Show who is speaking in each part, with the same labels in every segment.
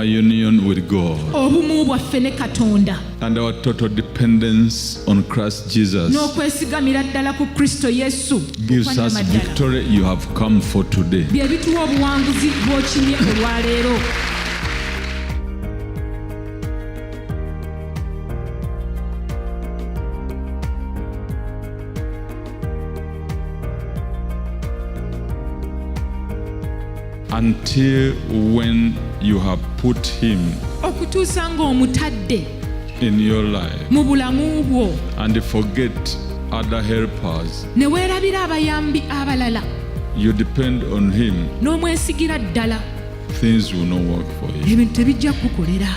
Speaker 1: union with God
Speaker 2: obumu bwaffe ne Katonda
Speaker 1: and our total dependence on Christ Jesus
Speaker 2: n'okwesigamira ddala ku Kristo Yesu
Speaker 1: gives us victory you have come for today.
Speaker 2: bye bituwa obuwanguzi bw'okimye olwaleero.
Speaker 1: Until when you have put him
Speaker 2: okutuusa ng'omutadde
Speaker 1: in your life
Speaker 2: mu bulamu bwo
Speaker 1: and forget other helpers,
Speaker 2: ne weerabira abayambi abalala
Speaker 1: you depend on him,
Speaker 2: n'omwesigira ddala,
Speaker 1: things will not work for you.
Speaker 2: ebintu tebijja kukukolera.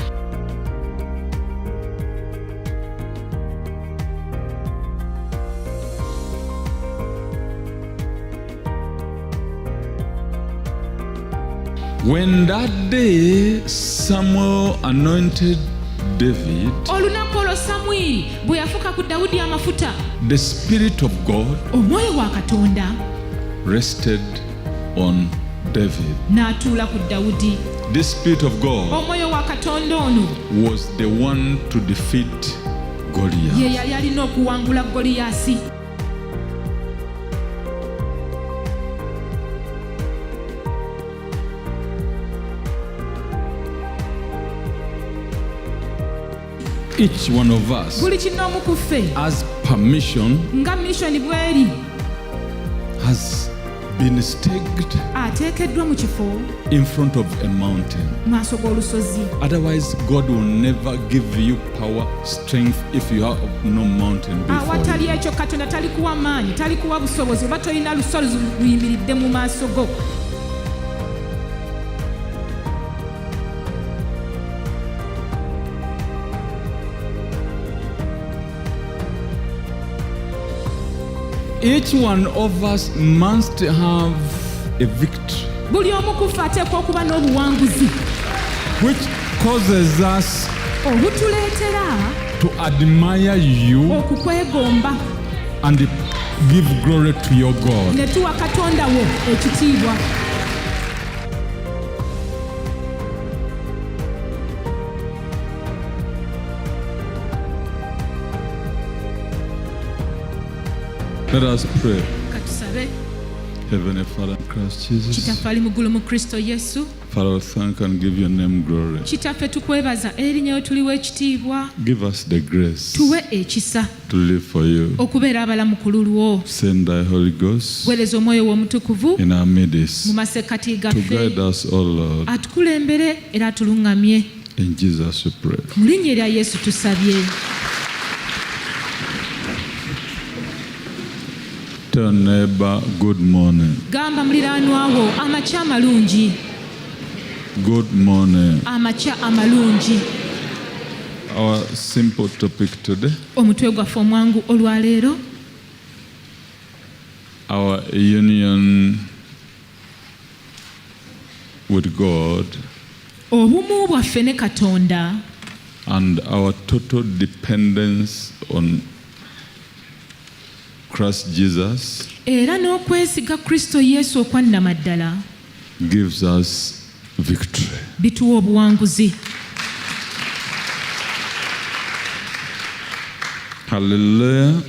Speaker 1: When that day Samuel anointed David,
Speaker 2: olunaku olwo Samwiri bwe yafuka ku Dawudi amafuta,
Speaker 1: the Spirit of God
Speaker 2: omwoyo wa Katonda
Speaker 1: rested on David.
Speaker 2: n'atuula ku Dawudi.
Speaker 1: The Spirit of God
Speaker 2: Omwoyo wa Katonda ono
Speaker 1: was the one to defeat
Speaker 2: ye
Speaker 1: Goliath.
Speaker 2: yali alina okuwangula Goliyaasi.
Speaker 1: Each one of us
Speaker 2: buli kinoomu ku ffe
Speaker 1: has permission,
Speaker 2: nga mission bw'eri
Speaker 1: has been staked
Speaker 2: ateekeddwa mu kifo
Speaker 1: in front of a mountain.
Speaker 2: mu maaso g'olusozi.
Speaker 1: Otherwise, God will never give you power, strength if you have no mountain before
Speaker 2: awatali
Speaker 1: you.
Speaker 2: ekyo Katonda talikuwa maanyi, talikuwa busobozi oba tolina lusozi luyimiridde mu maaso go.
Speaker 1: Each one of us must have a victory,
Speaker 2: Buli omu ku ffe ateekwa okuba n'obuwanguzi
Speaker 1: which causes us
Speaker 2: obutuleetera
Speaker 1: to admire you
Speaker 2: okukwegomba
Speaker 1: and give glory to your God.
Speaker 2: ne tuwa Katonda wo ekitiibwa.
Speaker 1: Let us pray.
Speaker 2: Katusabe.
Speaker 1: Heavenly Father, in Christ Jesus,
Speaker 2: Kitaffe ali muggulu mu Kristo Yesu.
Speaker 1: Father, we thank and give your name glory.
Speaker 2: Kitaffe tukwebaza erinnya lyo tuliwo ekitiibwa.
Speaker 1: Give us the grace
Speaker 2: Tuwe ekisa
Speaker 1: to live for you.
Speaker 2: okubeera abalamu ku lulwo.
Speaker 1: Send thy Holy Ghost
Speaker 2: Weereza omwoyo w'omutukuvu
Speaker 1: in our midst
Speaker 2: mu masekkati
Speaker 1: to
Speaker 2: gaffe
Speaker 1: guide us, O Lord.
Speaker 2: atukulembere era atuluŋŋamye.
Speaker 1: In Jesus we pray.
Speaker 2: Mu linnya erya Yesu tusabye.
Speaker 1: Tell neighbor, good morning.
Speaker 2: Gamba muliraanwa wo amakya amalungi.
Speaker 1: Good morning.
Speaker 2: Amakya amalungi.
Speaker 1: Our simple topic today,
Speaker 2: Omutwe gwaffe omwangu olwaleero,
Speaker 1: our union with God
Speaker 2: obumu bwaffe ne Katonda
Speaker 1: and our total dependence on Christ Jesus
Speaker 2: era n'okwesiga Kristo Yesu okwannamaddala
Speaker 1: gives us victory.
Speaker 2: bituwa obuwanguzi.
Speaker 1: Hallelujah.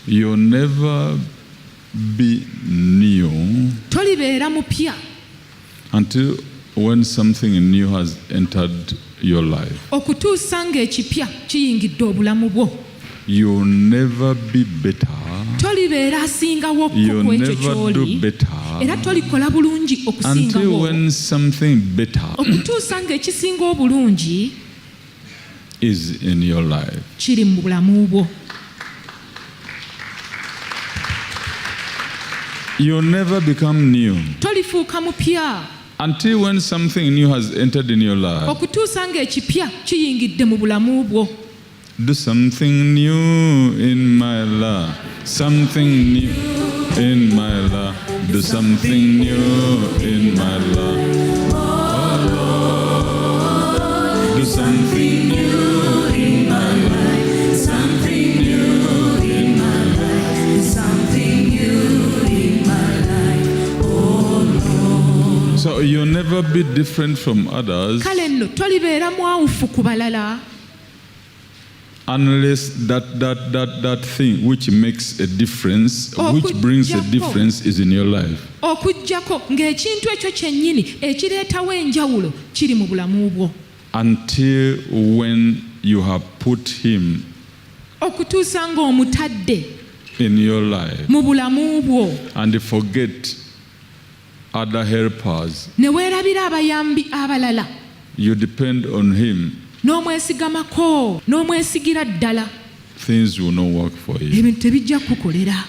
Speaker 1: You'll never be new
Speaker 2: Tolibeera mupya
Speaker 1: until when something new has entered your life.
Speaker 2: okutuusa ng'ekipya kiyingidde obulamu bwo.
Speaker 1: You'll never be better.
Speaker 2: Tolibeera asingawo
Speaker 1: You'll
Speaker 2: ku ekyo
Speaker 1: never do
Speaker 2: ky'oli
Speaker 1: better
Speaker 2: era tolikola bulungi
Speaker 1: until
Speaker 2: okusingawo
Speaker 1: when something better
Speaker 2: okutuusa ng'ekisinga obulungi
Speaker 1: is in your life.
Speaker 2: kiri mu bulamu bwo.
Speaker 1: You'll never become new
Speaker 2: Tolifuuka mupya
Speaker 1: until when something new has entered in your life.
Speaker 2: okutuusa ng'ekipya kiyingidde mu bulamu bwo.
Speaker 1: Do something new in my life. Something new in my life. Do something new in my life. Oh, do something new in my life. Something new in my life. Something new in my life. Oh Lord. So you not be different from others
Speaker 2: kale nno tolibeera mwawufu ku balala
Speaker 1: unless that thing which makes a difference, which brings a difference, is in your life.
Speaker 2: okuggyako ng'ekintu ekyo kyennyini ekireetawo enjawulo kiri mu bulamu bwo
Speaker 1: Until when you have put him
Speaker 2: okutuusa ng'omutadde
Speaker 1: in your life
Speaker 2: mu bulamu bwo
Speaker 1: and forget other helpers,
Speaker 2: ne weerabira abayambi abalala
Speaker 1: you depend on him,
Speaker 2: n'omwesigamako n'omwesigira ddala
Speaker 1: things will not work for you.
Speaker 2: ebintu tebijja kukolera.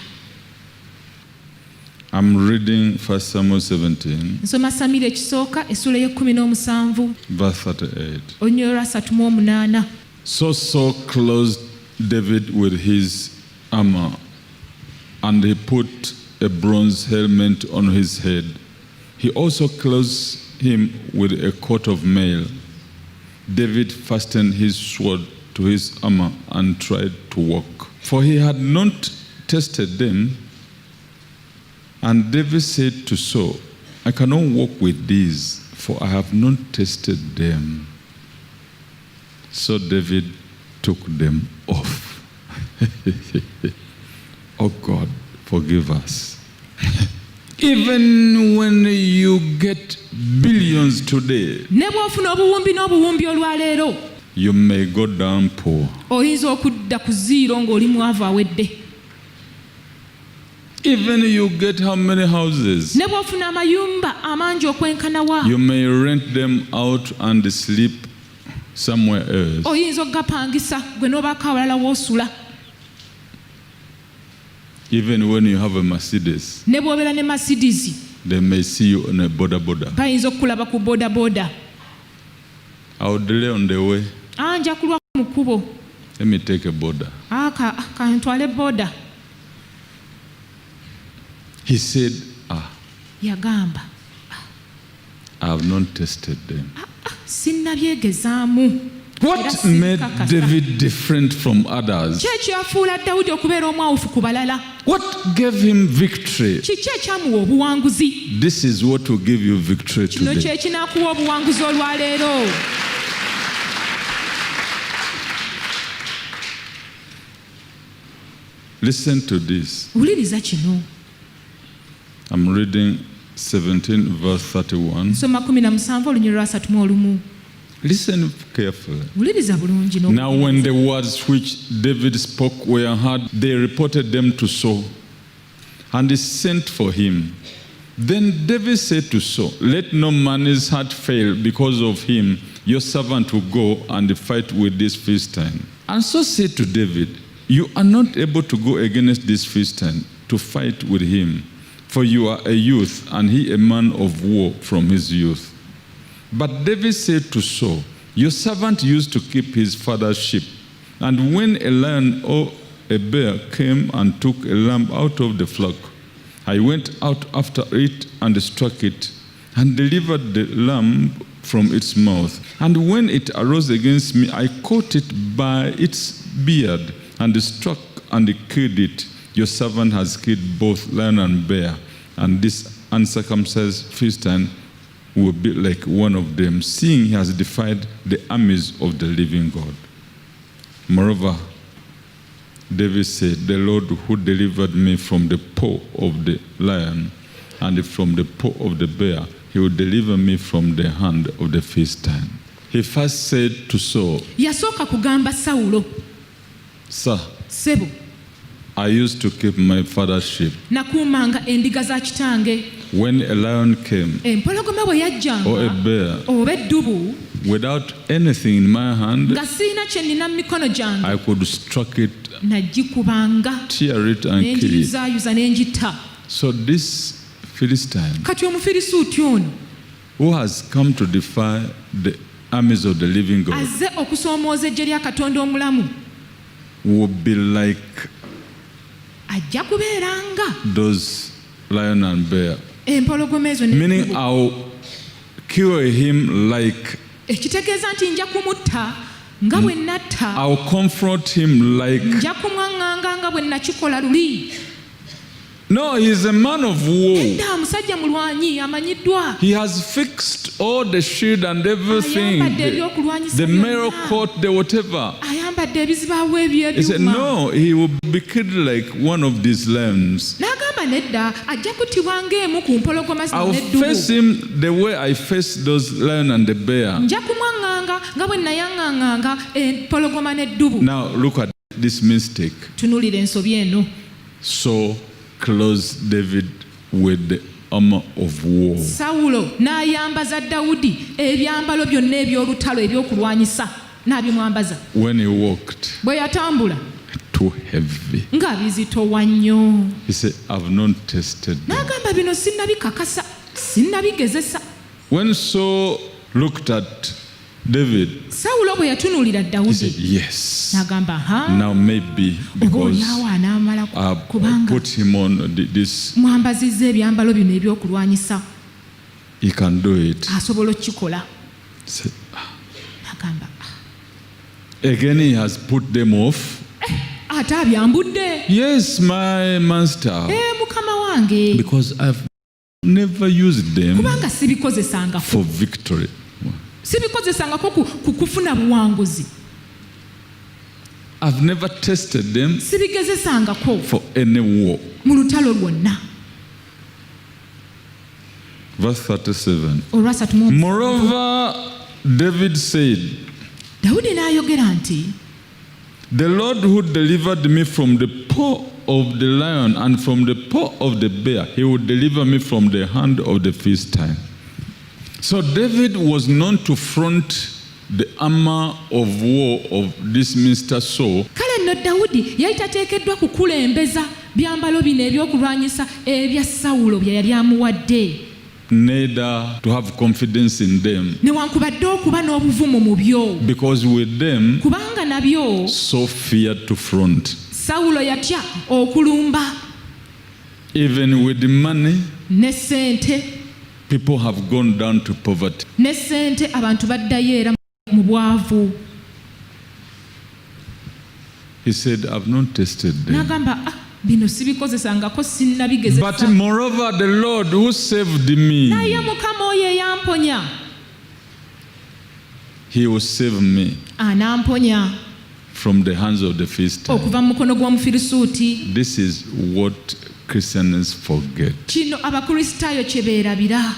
Speaker 1: I'm reading 1 Samuel 17,
Speaker 2: nsoma Samira ekisooka essula y'e17
Speaker 1: verse 38.
Speaker 2: olunyiriro lwa 38.
Speaker 1: So Saul clothed David with his armor, and he put a bronze helmet on his head. He also clothed him with a coat of mail. David fastened his sword to his armor and tried to walk, for he had not tested them. And David said to Saul, I cannot walk with these, for I have not tested them. So David took them off. Oh God, forgive us. Even when you get billions today,
Speaker 2: ne bw'ofuna obuwumbi n'obuwumbi olwaleero
Speaker 1: you may go down poor.
Speaker 2: oyinza okudda ku ziiro ng'oli mwavu awedde.
Speaker 1: Even you get how many houses,
Speaker 2: ne bw'ofuna amayumba amangi okwenkanawa
Speaker 1: you may rent them out and sleep somewhere else.
Speaker 2: oyinza okugapangisa gwe n'obaako awalala w'osula.
Speaker 1: Even when you have a Mercedes,
Speaker 2: ne bw'obeera ne Mercedes
Speaker 1: they may see you on a boda.
Speaker 2: bayinza okukulaba ku bodaboda.
Speaker 1: I'll delay on the way.
Speaker 2: Nja kulwa mu kkubo
Speaker 1: Let me take a boda.
Speaker 2: kantwale boda.
Speaker 1: He said,
Speaker 2: yagamba
Speaker 1: I have not tested them.
Speaker 2: sinnabyegezaamu.
Speaker 1: What made David different from others?
Speaker 2: Kiki yafuula Dawudi okubeera omwawufu ku balala?
Speaker 1: What gave him victory?
Speaker 2: Kiki ekyamuwa obuwanguzi?
Speaker 1: This is what will give you victory
Speaker 2: Kino
Speaker 1: today.
Speaker 2: kye kinaakuwa obuwanguzi olwaleero.
Speaker 1: Listen to this.
Speaker 2: Wuliriza kino.
Speaker 1: I'm reading 17 verse 31.
Speaker 2: Nsoma 17 olunyiriro lwa 31.
Speaker 1: Listen carefully.
Speaker 2: Wuliriza bulungi
Speaker 1: Now when the words which David spoke were heard, they reported them to Saul, and he sent for him. Then David said to Saul, let no man's heart fail because of him. Your servant will go and fight with this Philistine. And Saul said to David, you are not able to go against this Philistine to fight with him, for you are a youth, and he a man of war from his youth. But David said to Saul, your servant used to keep his father's sheep, and when a lion or a bear came and took a lamb out of the flock, I went out after it and struck it, and delivered the lamb from its mouth. And when it arose against me, I caught it by its beard, and struck and killed it. Your servant has killed both lion and bear, and this uncircumcised Philistine will be like one of them, seeing he has defied the armies of the living God. Moreover, David said, the Lord who delivered me from the paw of the lion and from the paw of the bear, he will deliver me from the hand of the Philistine. He first said to Saul,
Speaker 2: yasooka kugamba Sawulo,
Speaker 1: Sir,
Speaker 2: Sebo,
Speaker 1: I used to keep my father's sheep.
Speaker 2: nakuumanga endiga za kitange.
Speaker 1: When a lion came
Speaker 2: Empologoma bwe
Speaker 1: or a
Speaker 2: yajjanga
Speaker 1: bear,
Speaker 2: oba eddubu
Speaker 1: without anything in my hand,
Speaker 2: nga sirina kye nnina mu mikono gyange,
Speaker 1: I could struck it,
Speaker 2: nagikubanga
Speaker 1: tear it, and kill it.
Speaker 2: n'enjiyuzaayuza n'engitta.
Speaker 1: So this Philistine,
Speaker 2: Kati Omufirisuuti ono
Speaker 1: who has come to defy the armies of the living God,
Speaker 2: azze okusoomooza eggye lya Katonda omulamu,
Speaker 1: will be like
Speaker 2: ajja kubeeranga
Speaker 1: those lion and bear.
Speaker 2: empologoma ezo
Speaker 1: Meaning
Speaker 2: n'eddubu.
Speaker 1: I'll kill him like,
Speaker 2: Ekitegeeza nti nja kumutta nga bwe natta,
Speaker 1: I'll confront him like
Speaker 2: nja kumwaŋŋanga nga bwe nakikola luli.
Speaker 1: No, he is a man of war.
Speaker 2: Edda musajja mulwanyi amanyiddwa.
Speaker 1: He has fixed all the shield and everything,
Speaker 2: Ayambadde ebyokulwanyisa
Speaker 1: the
Speaker 2: byonna.
Speaker 1: mail coat, the whatever.
Speaker 2: Ayambadde ebizibaawo
Speaker 1: He said,
Speaker 2: eby'ebyuma.
Speaker 1: no, he will be killed like one of these lambs.
Speaker 2: N'agamba nedda ajja kuttibwa ng'emu ku mpologoma zino
Speaker 1: I'll face
Speaker 2: n'eddubu.
Speaker 1: him the way I faced those lion and the bear.
Speaker 2: Nja kumwaŋŋanga nga bwe nayaŋŋaŋŋanga empologoma n'eddubu.
Speaker 1: Now look at this mistake.
Speaker 2: Tunuulira ensobi eno.
Speaker 1: So clothes David with the armor of war.
Speaker 2: Sawulo n'ayambaza Dawudi ebyambalo byonna eby'olutalo ebyokulwanyisa n'abimwambaza.
Speaker 1: When he walked,
Speaker 2: Bwe yatambula
Speaker 1: too heavy.
Speaker 2: nga bizitowa nnyo.
Speaker 1: He said, I've not tested them.
Speaker 2: N'agamba bino sinnabikakasa, sinnabigezesa.
Speaker 1: When Saul looked at David,
Speaker 2: Sawulo bwe yatunuulira
Speaker 1: he said,
Speaker 2: Dawudi
Speaker 1: yes.
Speaker 2: n'agamba ha
Speaker 1: Now maybe because
Speaker 2: obaolyawo anaamala
Speaker 1: I
Speaker 2: kubanga
Speaker 1: put him on this,
Speaker 2: mwambazizza ebyambalo bino ebyokulwanyisa
Speaker 1: he can do it.
Speaker 2: asobola okukikola.
Speaker 1: He said,
Speaker 2: N'agamba
Speaker 1: again he has put them off.
Speaker 2: ate abyambudde.
Speaker 1: Yes, my master.
Speaker 2: Mukama wange
Speaker 1: Because I've never used them
Speaker 2: kubanga sibikozesangako
Speaker 1: for victory.
Speaker 2: sibikozesangako ku kufuna buwanguzi,
Speaker 1: I've never tested them
Speaker 2: sibigezesangako
Speaker 1: for any war.
Speaker 2: mu lutalo lwonna.
Speaker 1: Verse 37.
Speaker 2: Olwasatu mu
Speaker 1: Moreover, David said,
Speaker 2: Dawudi n'ayogera nti
Speaker 1: the Lord who delivered me from the paw of the lion and from the paw of the bear, he will deliver me from the hand of the Philistine. So David was known to front the armor of war of this Mr. Saul.
Speaker 2: kale nno Dawudi yali tateekeddwa kukulembeza byambalo bino ebyokulwanyisa ebya Sawulo bye yali amuwadde,
Speaker 1: Neither to have confidence in them,
Speaker 2: newankubadde okuba n'obuvumu mu byo,
Speaker 1: because with them
Speaker 2: kubanga nabyo
Speaker 1: Saul feared to front.
Speaker 2: Sawulo yatya okulumba.
Speaker 1: Even with the money,
Speaker 2: Ne ssente,
Speaker 1: people have gone down to poverty.
Speaker 2: ne ssente abantu baddayo era mu bwavu.
Speaker 1: He said, I've not tested them.
Speaker 2: N'agamba bino sibikozesangako,
Speaker 1: But
Speaker 2: sinnabigezesa.
Speaker 1: moreover, the Lord who saved me,
Speaker 2: Naye Mukama oyo eyamponya
Speaker 1: he will save me
Speaker 2: anamponya
Speaker 1: from the hands of the Philistines.
Speaker 2: okuva mu mukono gw'Omufirisuuti.
Speaker 1: This is what Christians forget.
Speaker 2: Kino Abakristaayo kye beerabira.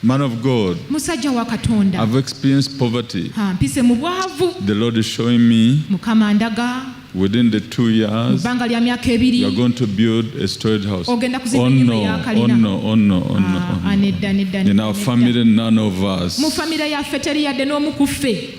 Speaker 1: Man of God,
Speaker 2: Musajja wa Katonda,
Speaker 1: I've experienced poverty.
Speaker 2: mpise mu bwavu.
Speaker 1: The Lord is showing me
Speaker 2: Mukama ndaga
Speaker 1: within the 2
Speaker 2: mu
Speaker 1: years,
Speaker 2: bbanga lya myaka
Speaker 1: you are
Speaker 2: ebiri
Speaker 1: going to build a storage house.
Speaker 2: ogenda
Speaker 1: Oh
Speaker 2: kuzimba ennyumba
Speaker 1: no,
Speaker 2: ya
Speaker 1: oh
Speaker 2: kalina.
Speaker 1: no, oh no, oh no, oh no.
Speaker 2: Nedda, nedda,
Speaker 1: In our
Speaker 2: nedda.
Speaker 1: family, none of us
Speaker 2: Mu famire yaffe teri yadde n'omu ku ffe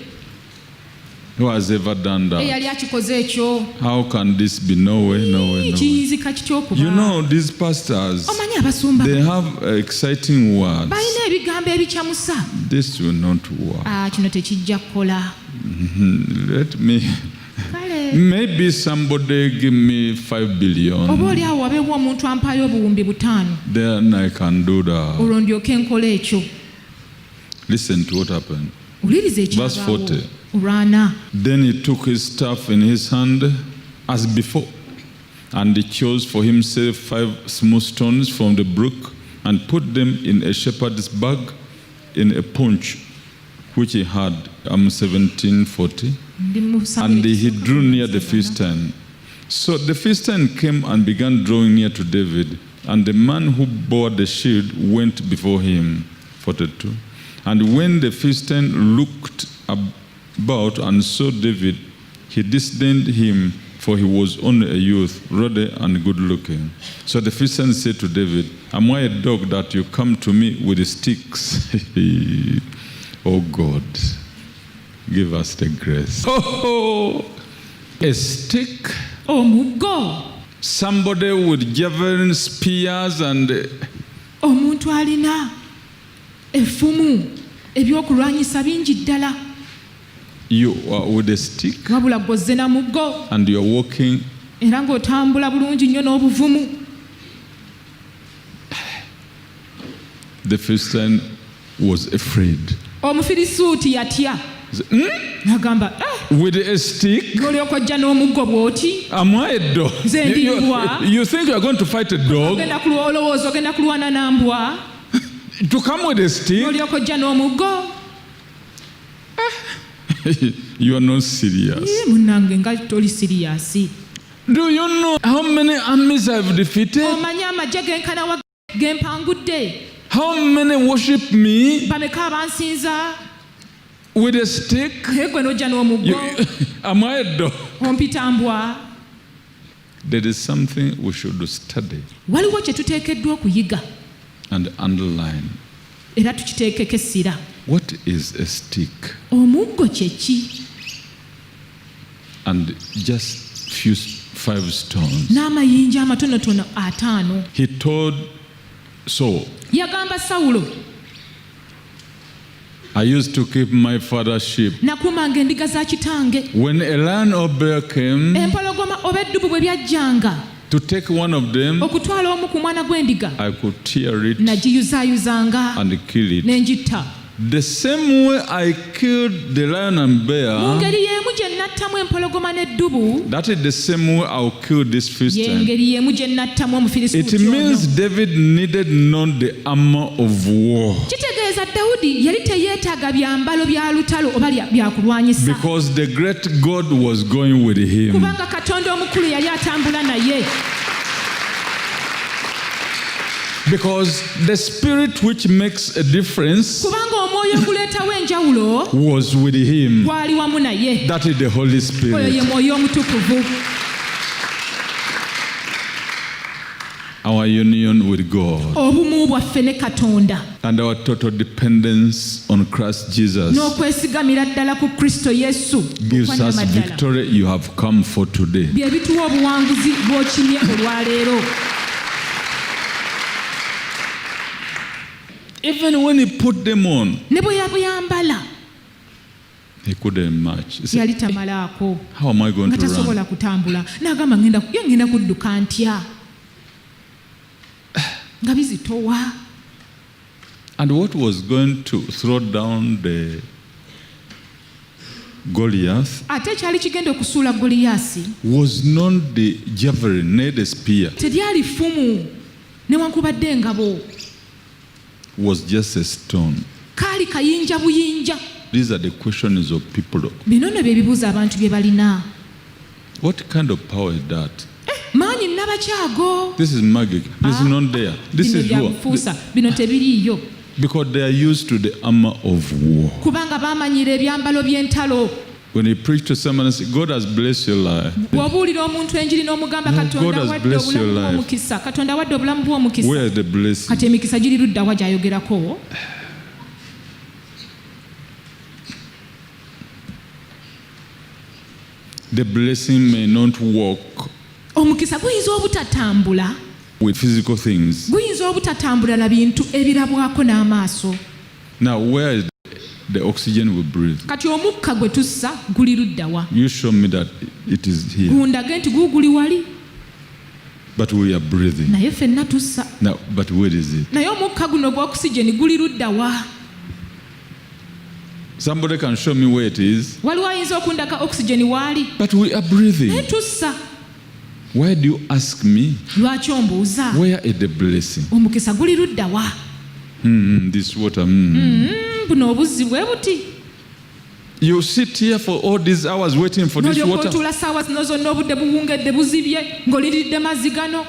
Speaker 1: who has ever done that.
Speaker 2: eyali akikoze ekyo.
Speaker 1: How can this be? No way, no way, no way.
Speaker 2: Kiyinzika kityokuba.
Speaker 1: You know, these pastors,
Speaker 2: Omanyi abasumba
Speaker 1: they have exciting words.
Speaker 2: balina ebigambo ebikyamusa.
Speaker 1: This will not work.
Speaker 2: Kino tekijja kukola.
Speaker 1: Let me,
Speaker 2: Kale
Speaker 1: maybe somebody give me 5 billion,
Speaker 2: oba oli awo wabeewo omuntu ampaayo obuwumbi 5,
Speaker 1: then I can do that.
Speaker 2: olwo ndyoke nkola ekyo.
Speaker 1: Listen to what happened.
Speaker 2: Wuliriza
Speaker 1: Verse 40.
Speaker 2: ekyabaawo. Olwana
Speaker 1: Then he took his staff in his hand as before, and he chose for himself 5 smooth stones from the brook and put them in a shepherd's bag in a punch which he had, 1740.
Speaker 2: ndi mu
Speaker 1: And
Speaker 2: Samwiri
Speaker 1: he
Speaker 2: ekisooka
Speaker 1: drew near the
Speaker 2: 17.
Speaker 1: Philistine. So the Philistine came and began drawing near to David, and the man who bore the shield went before him. 42. And when the Philistine looked about and saw David, he disdained him, for he was only a youth, ruddy and good looking. So the Philistine said to David, am I a dog that you come to me with sticks? Oh God, give us the grace. Oh, a stick?
Speaker 2: Omuggo.
Speaker 1: Somebody with javelin, spears, and
Speaker 2: Omuntu alina effumu ebyokulwanyisa bingi ddala,
Speaker 1: you are with a stick
Speaker 2: wabula gwozze na muggo
Speaker 1: and you're walking.
Speaker 2: era ng'otambula bulungi nnyo n'obuvumu.
Speaker 1: The Philistine was afraid.
Speaker 2: Omufirisuuti yatya. N'agamba
Speaker 1: with a stick?
Speaker 2: ng'olyoka ojja n'omuggo bw'oti
Speaker 1: Am I a dog?
Speaker 2: Nze ndi mbwa.
Speaker 1: You think you are going to fight a dog?
Speaker 2: olowooza ogenda kulwana na mbwa
Speaker 1: To come with a stick?
Speaker 2: n'olyoka ojja n'omuggo
Speaker 1: You are not serious.
Speaker 2: munnange nga toli siriyasi.
Speaker 1: Do you know how many armies I've defeated?
Speaker 2: Omanyi amagye genkana gempangudde?
Speaker 1: How many worship me
Speaker 2: Bameka abansinza?
Speaker 1: with a stick?
Speaker 2: Naye gwe n'ojja n'omuggo
Speaker 1: Am I a dog?
Speaker 2: ompita mbwa.
Speaker 1: There is something we should study
Speaker 2: Waliwo kye tuteekeddwa okuyiga
Speaker 1: and underline.
Speaker 2: era tukiteekeko essira.
Speaker 1: What is a stick?
Speaker 2: Omuggo kye ki?
Speaker 1: And just few 5 stones.
Speaker 2: N'amayinja amatonotono 5.
Speaker 1: He told Saul,
Speaker 2: Yagamba Sawulo,
Speaker 1: I used to keep my father's sheep.
Speaker 2: nakuumanga endiga za kitange.
Speaker 1: When a lion or bear came
Speaker 2: Empologoma oba eddubu bwe byajjanga
Speaker 1: to take one of them,
Speaker 2: okutwala omu ku mwana gw'endiga,
Speaker 1: I could tear it
Speaker 2: nagiyuzaayuzanga
Speaker 1: and kill it.
Speaker 2: ne ngitta.
Speaker 1: The same way I killed the lion and
Speaker 2: Mu
Speaker 1: bear,
Speaker 2: ngeri y'emu gye nattamu empologoma n'eddubu,
Speaker 1: that is the same way I'll kill this
Speaker 2: ye
Speaker 1: Philistine.
Speaker 2: ngeri y'emu gye nattamu
Speaker 1: It
Speaker 2: Omufirisuuti
Speaker 1: means
Speaker 2: ono.
Speaker 1: David needed not the armor of war
Speaker 2: Kitegeeza Dawudi yali teyeetaaga byambalo bya lutalo oba byakulwanyisa,
Speaker 1: because the great God was going with him.
Speaker 2: kubanga Katonda omukulu yali atambula naye.
Speaker 1: Because the spirit which makes a difference
Speaker 2: Kubanga omwoyo oguleetawo enjawulo
Speaker 1: was with him.
Speaker 2: gwali wamu naye.
Speaker 1: That is the Holy
Speaker 2: Oyo
Speaker 1: Spirit.
Speaker 2: ye mwoyo omutukuvu.
Speaker 1: Our union with God
Speaker 2: Obumu bwaffe ne Katonda
Speaker 1: and our total dependence on Christ Jesus
Speaker 2: n'okwesigamira ddala ku Kristo Yesu
Speaker 1: gives us
Speaker 2: okwanyama ddala.
Speaker 1: victory you have come for today.
Speaker 2: Bye bituwa obuwanguzi bw'okimye olwaleero.
Speaker 1: Even when he put them on,
Speaker 2: Ne bwe yabuyambala
Speaker 1: he couldn't match. He said,
Speaker 2: yali tamalaako
Speaker 1: how am I going
Speaker 2: nga
Speaker 1: to run?
Speaker 2: tasobola kutambula. N'agamba ngenda kudduka ntya nga bizitowa.
Speaker 1: And what was going to throw down the Goliath
Speaker 2: Ate kyali kigenda okusuula Goliyaasi
Speaker 1: was not the javelin, nor the spear.
Speaker 2: teryali ffumu newankubadde engabo,
Speaker 1: Was just a stone.
Speaker 2: kaali kayinja buyinja.
Speaker 1: These are the questions of people.
Speaker 2: Bino nno bye bibuuzo abantu bye balina.
Speaker 1: What kind of power is that?
Speaker 2: Maanyi nnabakyago.
Speaker 1: This is magic. This is not there. This
Speaker 2: Bino
Speaker 1: is
Speaker 2: bya
Speaker 1: war.
Speaker 2: bufuusa, bino tebiriiyo.
Speaker 1: Because they are used to the armor of war.
Speaker 2: Kubanga baamanyira ebyambalo by'entalo.
Speaker 1: When you preach to someone and say, God has blessed your life,
Speaker 2: Bw'obuulira omuntu enjiri n'omugamba Katonda
Speaker 1: God has
Speaker 2: wadde
Speaker 1: blessed your
Speaker 2: obulamu
Speaker 1: life.
Speaker 2: bw'omukisa, Katonda wadde obulamu bw'omukisa.
Speaker 1: where is the blessing?
Speaker 2: Kati emikisa giri ludda wa gy'ayogerako?
Speaker 1: The blessing may not work
Speaker 2: Omukisa guyinza obutatambula,
Speaker 1: with physical things.
Speaker 2: guyinza obutatambula na bintu ebirabwako n'amaaso.
Speaker 1: Now, where is the oxygen we breathe?
Speaker 2: Kati omukka gwe tussa guli ludda wa?
Speaker 1: You show me that it is here.
Speaker 2: Gundage nti guuguli wali,
Speaker 1: But we are breathing.
Speaker 2: naye ffenna tussa.
Speaker 1: Now, but where is it?
Speaker 2: Naye omukka guno gwa oxygen guli ludda wa?
Speaker 1: Somebody can show me where it is.
Speaker 2: Waliwo ayinza okundaka oxygen waali,
Speaker 1: But we are breathing.
Speaker 2: naye tussa.
Speaker 1: Why do you ask me?
Speaker 2: Lwaki ombuuza?
Speaker 1: Where is the blessing?
Speaker 2: Omukisa guli ludda wa?
Speaker 1: This water.
Speaker 2: Buno obuzzi bwe buti.
Speaker 1: You sit here for all these hours waiting for this
Speaker 2: N'olyoka
Speaker 1: water.
Speaker 2: otuula ssaawa zino zonna obudde buwungedde buzibye ng'oliridde mazzi gano.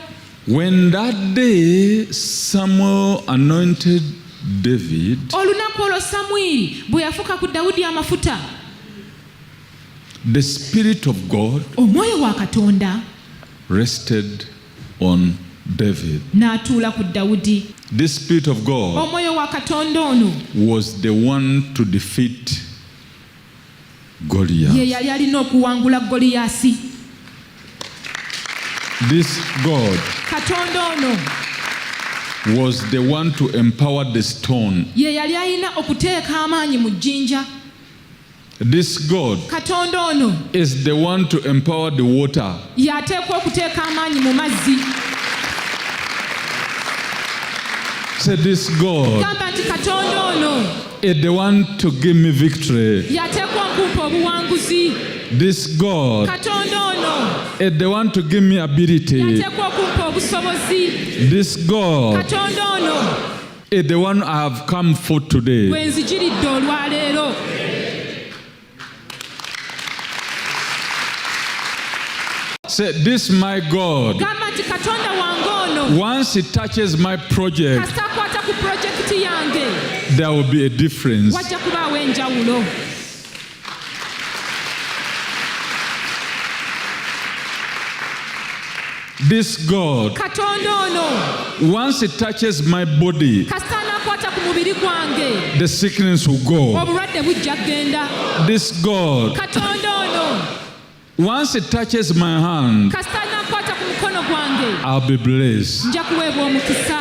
Speaker 1: When that day Samuel anointed David,
Speaker 2: Olunaku olwo Samwiri bwe yafuka ku Dawudi amafuta,
Speaker 1: the Spirit of God
Speaker 2: omwoyo wa Katonda
Speaker 1: rested on David.
Speaker 2: n'atuula ku Dawudi.
Speaker 1: This Spirit of God
Speaker 2: Omwoyo wa Katonda ono
Speaker 1: was the one to defeat Goliath.
Speaker 2: ye yali alina okuwangula Goliyaasi.
Speaker 1: This God
Speaker 2: Katonda ono
Speaker 1: was the one to empower the stone.
Speaker 2: ye yali alina okuteeka amaanyi mu jjinja.
Speaker 1: This God
Speaker 2: Katonda ono
Speaker 1: is the one to empower the water.
Speaker 2: y'ateekwa okuteeka amaanyi mu mazzi.
Speaker 1: Say, this God
Speaker 2: gamba nti katonda ono
Speaker 1: is the one to give me victory.
Speaker 2: yateekwa okumpa obuwanguzi.
Speaker 1: This God
Speaker 2: Katonda ono
Speaker 1: is the one to give me ability.
Speaker 2: yateekwa okumpa obusobozi.
Speaker 1: This God
Speaker 2: Katonda ono
Speaker 1: is the one I have come for today.
Speaker 2: gwe nzijiridde olwaleero.
Speaker 1: Say, this my God.
Speaker 2: Gamba nti katonda wange ono
Speaker 1: Once it touches my project,
Speaker 2: kasita akwata ku pulojekiti yange
Speaker 1: there will be a difference.
Speaker 2: wajja kubaawo enjawulo.
Speaker 1: This God,
Speaker 2: Katonda ono
Speaker 1: once it touches my body,
Speaker 2: kasita anaakwata ku mubiri gwange
Speaker 1: the sickness will go.
Speaker 2: obulwadde bujja kgenda.
Speaker 1: This God,
Speaker 2: Katonda ono
Speaker 1: once it touches my hand,
Speaker 2: kasita anaakwata ku mukono gwange
Speaker 1: I'll be blessed.
Speaker 2: nja kuweebwa omukisa.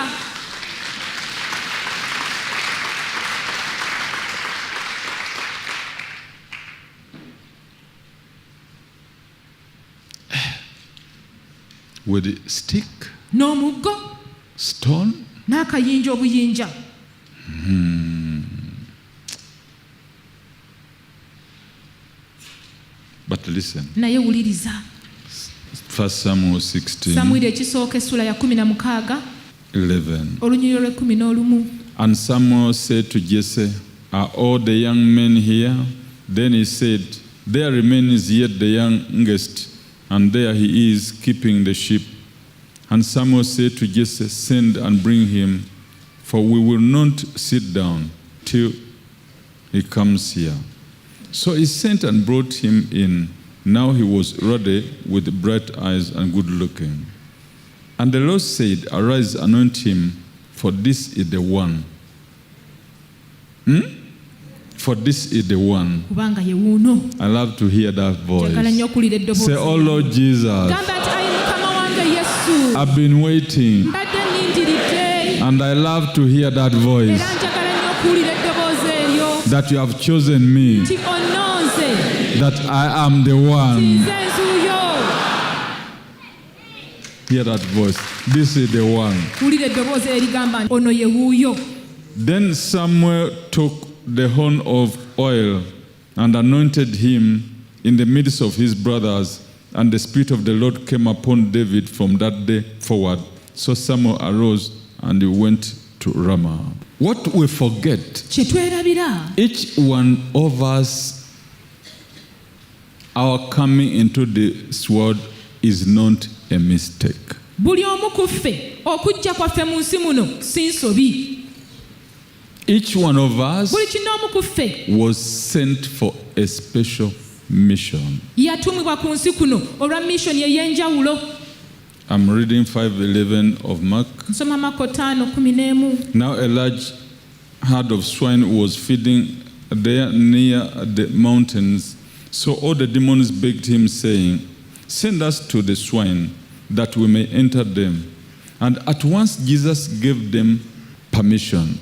Speaker 1: With a stick,
Speaker 2: N'omuggo
Speaker 1: stone,
Speaker 2: n'akayinja obuyinja.
Speaker 1: but listen,
Speaker 2: Naye wuliriza
Speaker 1: 1 Samuel 16,
Speaker 2: Samwiri ekisooka essula ya 16
Speaker 1: 11.
Speaker 2: olunyiriro lwe 11.
Speaker 1: And Samuel said to Jesse, are all the young men here? Then he said, there remains yet the youngest, and there he is keeping the sheep. And Samuel said to Jesse, send and bring him, for we will not sit down till he comes here. So he sent and brought him in. Now he was ruddy, with bright eyes and good looking. And the Lord said, arise, anoint him, for this is the one. For this is the one.
Speaker 2: Kubanga ye wuuno.
Speaker 1: I love to hear that
Speaker 2: Njagala nnyo
Speaker 1: voice.
Speaker 2: okuwulira eddoboozi.
Speaker 1: Say, oh Lord Jesus,
Speaker 2: Gamba nti ayi mukama wange Yesu,
Speaker 1: I've been waiting,
Speaker 2: mbadde nnindiridde
Speaker 1: and I love to hear that voice,
Speaker 2: era njagala nnyo okuwulira eddoboozi eryo
Speaker 1: that you have chosen me,
Speaker 2: nti onnonze
Speaker 1: that I am the one.
Speaker 2: nze nzuuyo.
Speaker 1: Hear that voice. This is the one.
Speaker 2: Wulira eddoboozi erigamba nti ono ye wuuyo.
Speaker 1: Then Samuel took the horn of oil and anointed him in the midst of his brothers, and the Spirit of the Lord came upon David from that day forward. So Samuel arose and he went to Ramah. What we forget,
Speaker 2: Kye twerabira
Speaker 1: each one of us, our coming into this world is not a mistake.
Speaker 2: buli omu ku ffe okujja kwaffe mu nsi muno si nsobi.
Speaker 1: Each one of us
Speaker 2: Buli kinoomu ku ffe
Speaker 1: was sent for a special mission.
Speaker 2: yatumibwa ku nsi kuno olwa missoni ey'enjawulo.
Speaker 1: I'm reading 5:11 of Mark.
Speaker 2: Nsoma Mako 5:11.
Speaker 1: Now a large herd of swine was feeding there near the mountains. So all the demons begged him, saying, send us to the swine, that we may enter them. And at once Jesus gave them permission.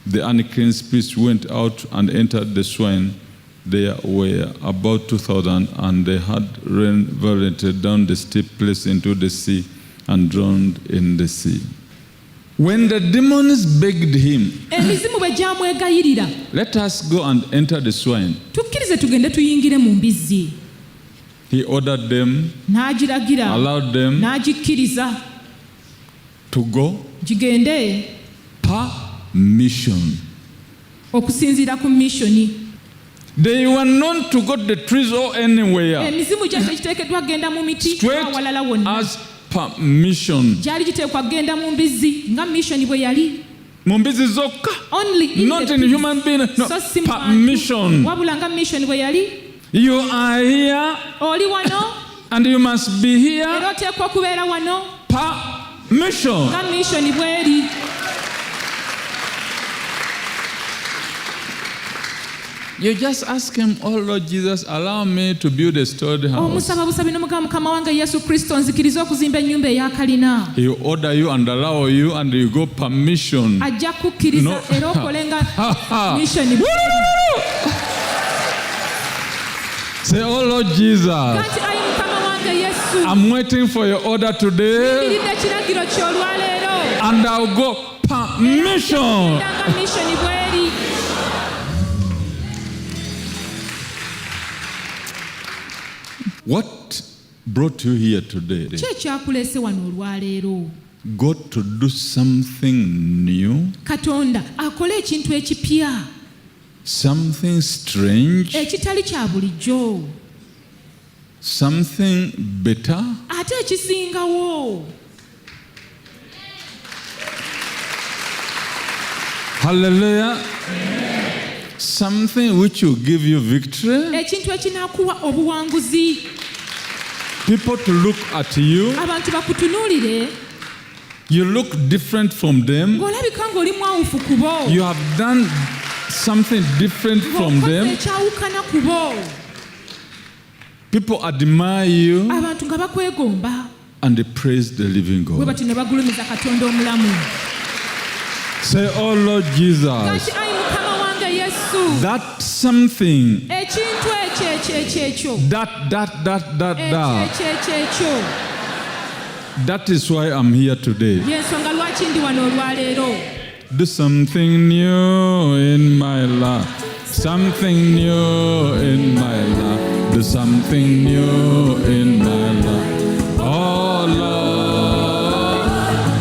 Speaker 1: The unclean spirits went out and entered the swine. There were about 2,000, and they had ran violently down the steep place into the sea and drowned in the sea. When the demons begged him,
Speaker 2: Emizimu bwe gyamwegayirira,
Speaker 1: let us go and enter the swine,
Speaker 2: tukkirize tugende tuyingire mu mbizzi.
Speaker 1: he ordered them,
Speaker 2: N'agiragira,
Speaker 1: allowed them
Speaker 2: n'agikkiriza
Speaker 1: to go
Speaker 2: gigende
Speaker 1: per mission.
Speaker 2: okusinziira ku missoni.
Speaker 1: They were not to go to the trees or anywhere,
Speaker 2: Emizimu gyaffe giteekeddwa kgenda mu miti
Speaker 1: straight
Speaker 2: awalala wonna.
Speaker 1: as per mission.
Speaker 2: Gyali giteekwa kgenda mu mbizzi nga missoni bwe yali.
Speaker 1: Mumbizi zokka,
Speaker 2: Only in
Speaker 1: not
Speaker 2: the
Speaker 1: in
Speaker 2: peace.
Speaker 1: human being, no,
Speaker 2: So si mu
Speaker 1: per
Speaker 2: bantu.
Speaker 1: mission.
Speaker 2: Wabula nga missoni bwe yali.
Speaker 1: You are here
Speaker 2: Oli wano
Speaker 1: and you must be here
Speaker 2: era oteekwa kubeera wano
Speaker 1: per mission.
Speaker 2: nga missoni bw'eri.
Speaker 1: You just ask him, oh Lord Jesus, allow me to build a sturdy house.
Speaker 2: Omusaba busabi n'omugamba Mukama wange Yesu Kristo nzikiriza okuzimba ennyumba eyakalina.
Speaker 1: He will order you and allow you, and you go per mission.
Speaker 2: Ajja kukkiriza
Speaker 1: No.
Speaker 2: era okole nga missoni bw'eri.
Speaker 1: Say, oh Lord Jesus,
Speaker 2: Kati ayi Mukama wange Yesu,
Speaker 1: I'm waiting for your order today,
Speaker 2: ndiridde ekiragiro kyo olwaleero
Speaker 1: and I'll go per mission.
Speaker 2: Nga mission bweri.
Speaker 1: What brought you here today?
Speaker 2: Ki ekyakuleese wano olwaleero?
Speaker 1: God to do something new,
Speaker 2: Katonda akole ekintu ekipya,
Speaker 1: something strange,
Speaker 2: ekitali kya bulijjo,
Speaker 1: something better.
Speaker 2: ate ekisingawo.
Speaker 1: Hallelujah. Something which will give you victory.
Speaker 2: Ekintu ekinaakuwa obuwanguzi.
Speaker 1: People to look at you.
Speaker 2: Abantu bakutunuulire,
Speaker 1: You look different from them.
Speaker 2: ng'olabika ng'oli mwawufu ku bo.
Speaker 1: You have done something different from
Speaker 2: Ng'okoze
Speaker 1: them.
Speaker 2: ekyawukana ku bo.
Speaker 1: People admire you
Speaker 2: Abantu nga bakwegomba,
Speaker 1: and they praise the living
Speaker 2: bwe
Speaker 1: God.
Speaker 2: bati ne bagulumiza Katonda omulamu.
Speaker 1: Say, oh Lord Jesus,
Speaker 2: Kati ayi Mukama wange Yesu,
Speaker 1: that something,
Speaker 2: ekintu ekyo
Speaker 1: that.
Speaker 2: ekyo
Speaker 1: That is why I'm here today.
Speaker 2: yensonga lwaki ndi wano olwaleero.
Speaker 1: Do something new in my life. Something new in my life. Do something new in my life. Oh Lord,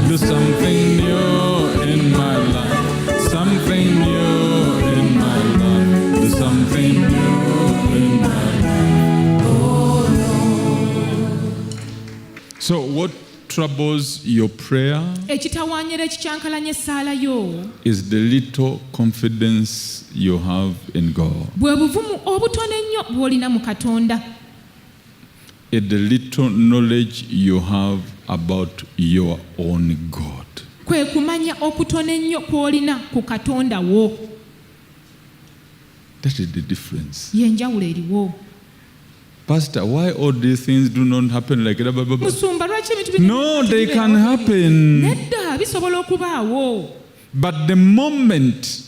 Speaker 1: do something new in my life. Something new in my life. Do something new in my life. So what troubles your prayer
Speaker 2: Ekitawaanyira ekikyankalanya essaala yo
Speaker 1: is the little confidence you have in God.
Speaker 2: bwe buvumu obutono ennyo bw'olina mu Katonda,
Speaker 1: The little knowledge you have about your own God.
Speaker 2: kwe kumanya okutono ennyo kw'olina ku Katonda wo.
Speaker 1: That is the difference.
Speaker 2: Y'enjawulo eriwo.
Speaker 1: Pastor, why all these things do not happen like that?
Speaker 2: Musumba, lwaki ebintu bino
Speaker 1: No, they can happen.
Speaker 2: nedda bisobola okubaawo,
Speaker 1: But the moment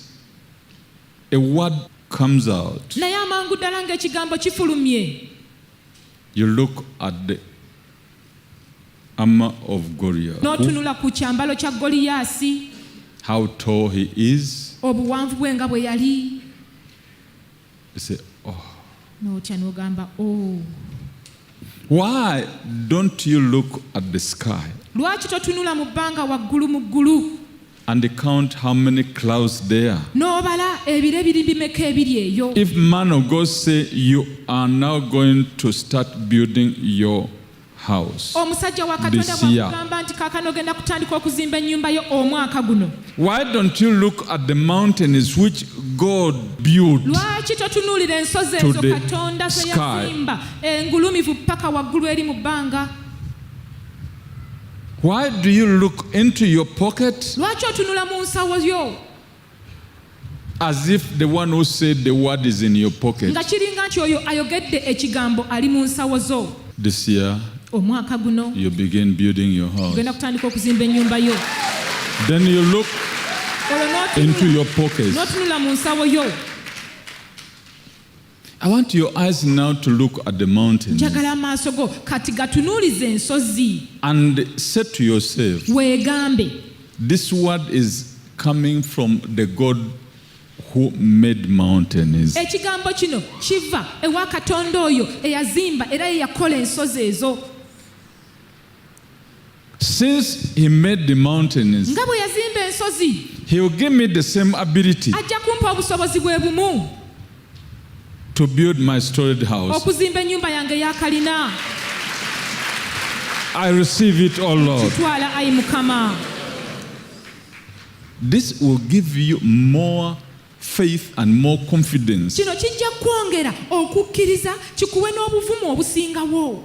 Speaker 1: a word comes out,
Speaker 2: naye amangu ddala ng'ekigambo kifulumye,
Speaker 1: you look at the armor of Goliath,
Speaker 2: n'otunula ku kyambalo kya Goliyaasi,
Speaker 1: how tall he is.
Speaker 2: obuwanvu bwe nga bwe yali,
Speaker 1: You say, oh.
Speaker 2: n'otya n'ogamba oh.
Speaker 1: Why don't you look at the sky
Speaker 2: Lwaki totunula mu bbanga waggulu mu ggulu,
Speaker 1: and count how many clouds there are?
Speaker 2: n'obala ebire biri bimeka ebiri eyo?
Speaker 1: If man of God say you are now going to start building your house,
Speaker 2: Omusajja wa Katonda
Speaker 1: this year.
Speaker 2: bw'akugamba nti kaakano ogenda kutandika okuzimba ennyumba yo omwaka guno,
Speaker 1: why don't you look at the mountains which God built?
Speaker 2: lwaki totunuulira ensozi
Speaker 1: To
Speaker 2: ezo
Speaker 1: the
Speaker 2: Katonda ze
Speaker 1: sky.
Speaker 2: yazimba engulumivu paka waggulu eri mu bbanga?
Speaker 1: Why do you look into your pocket
Speaker 2: Lwaki otunula mu nsawo yo
Speaker 1: as if the one who said the word is in your pocket?
Speaker 2: nga kiringa nti oyo ayogedde ekigambo ali mu nsawo zo?
Speaker 1: This year
Speaker 2: Omwaka guno
Speaker 1: you begin building your house.
Speaker 2: ogenda kutandika okuzimba ennyumba yo,
Speaker 1: Then you look
Speaker 2: olwo
Speaker 1: into your pockets.
Speaker 2: n'otunula mu nsawo yo.
Speaker 1: I want your eyes now to look at the mountains
Speaker 2: Njagala amaaso go kati gatunuulize ensozi,
Speaker 1: and say to yourself,
Speaker 2: weegambe,
Speaker 1: this word is coming from the God who made mountains.
Speaker 2: ekigambo kino kiva ewa Katonda oyo eyazimba era ye yakola ensozi ezo.
Speaker 1: Since he made the mountains,
Speaker 2: Nga bwe yazimba ensozi,
Speaker 1: he will give me the same ability
Speaker 2: ajja kumpa obusobozi bwe bumu
Speaker 1: to build my storied house.
Speaker 2: okuzimba ennyumba yange eyakalina.
Speaker 1: I receive it, oh Lord.
Speaker 2: Kitwala ayi Mukama.
Speaker 1: This will give you more faith and more confidence
Speaker 2: Kino kijja kwongera okukkiriza, kikuwe n'obuvumu obusingawo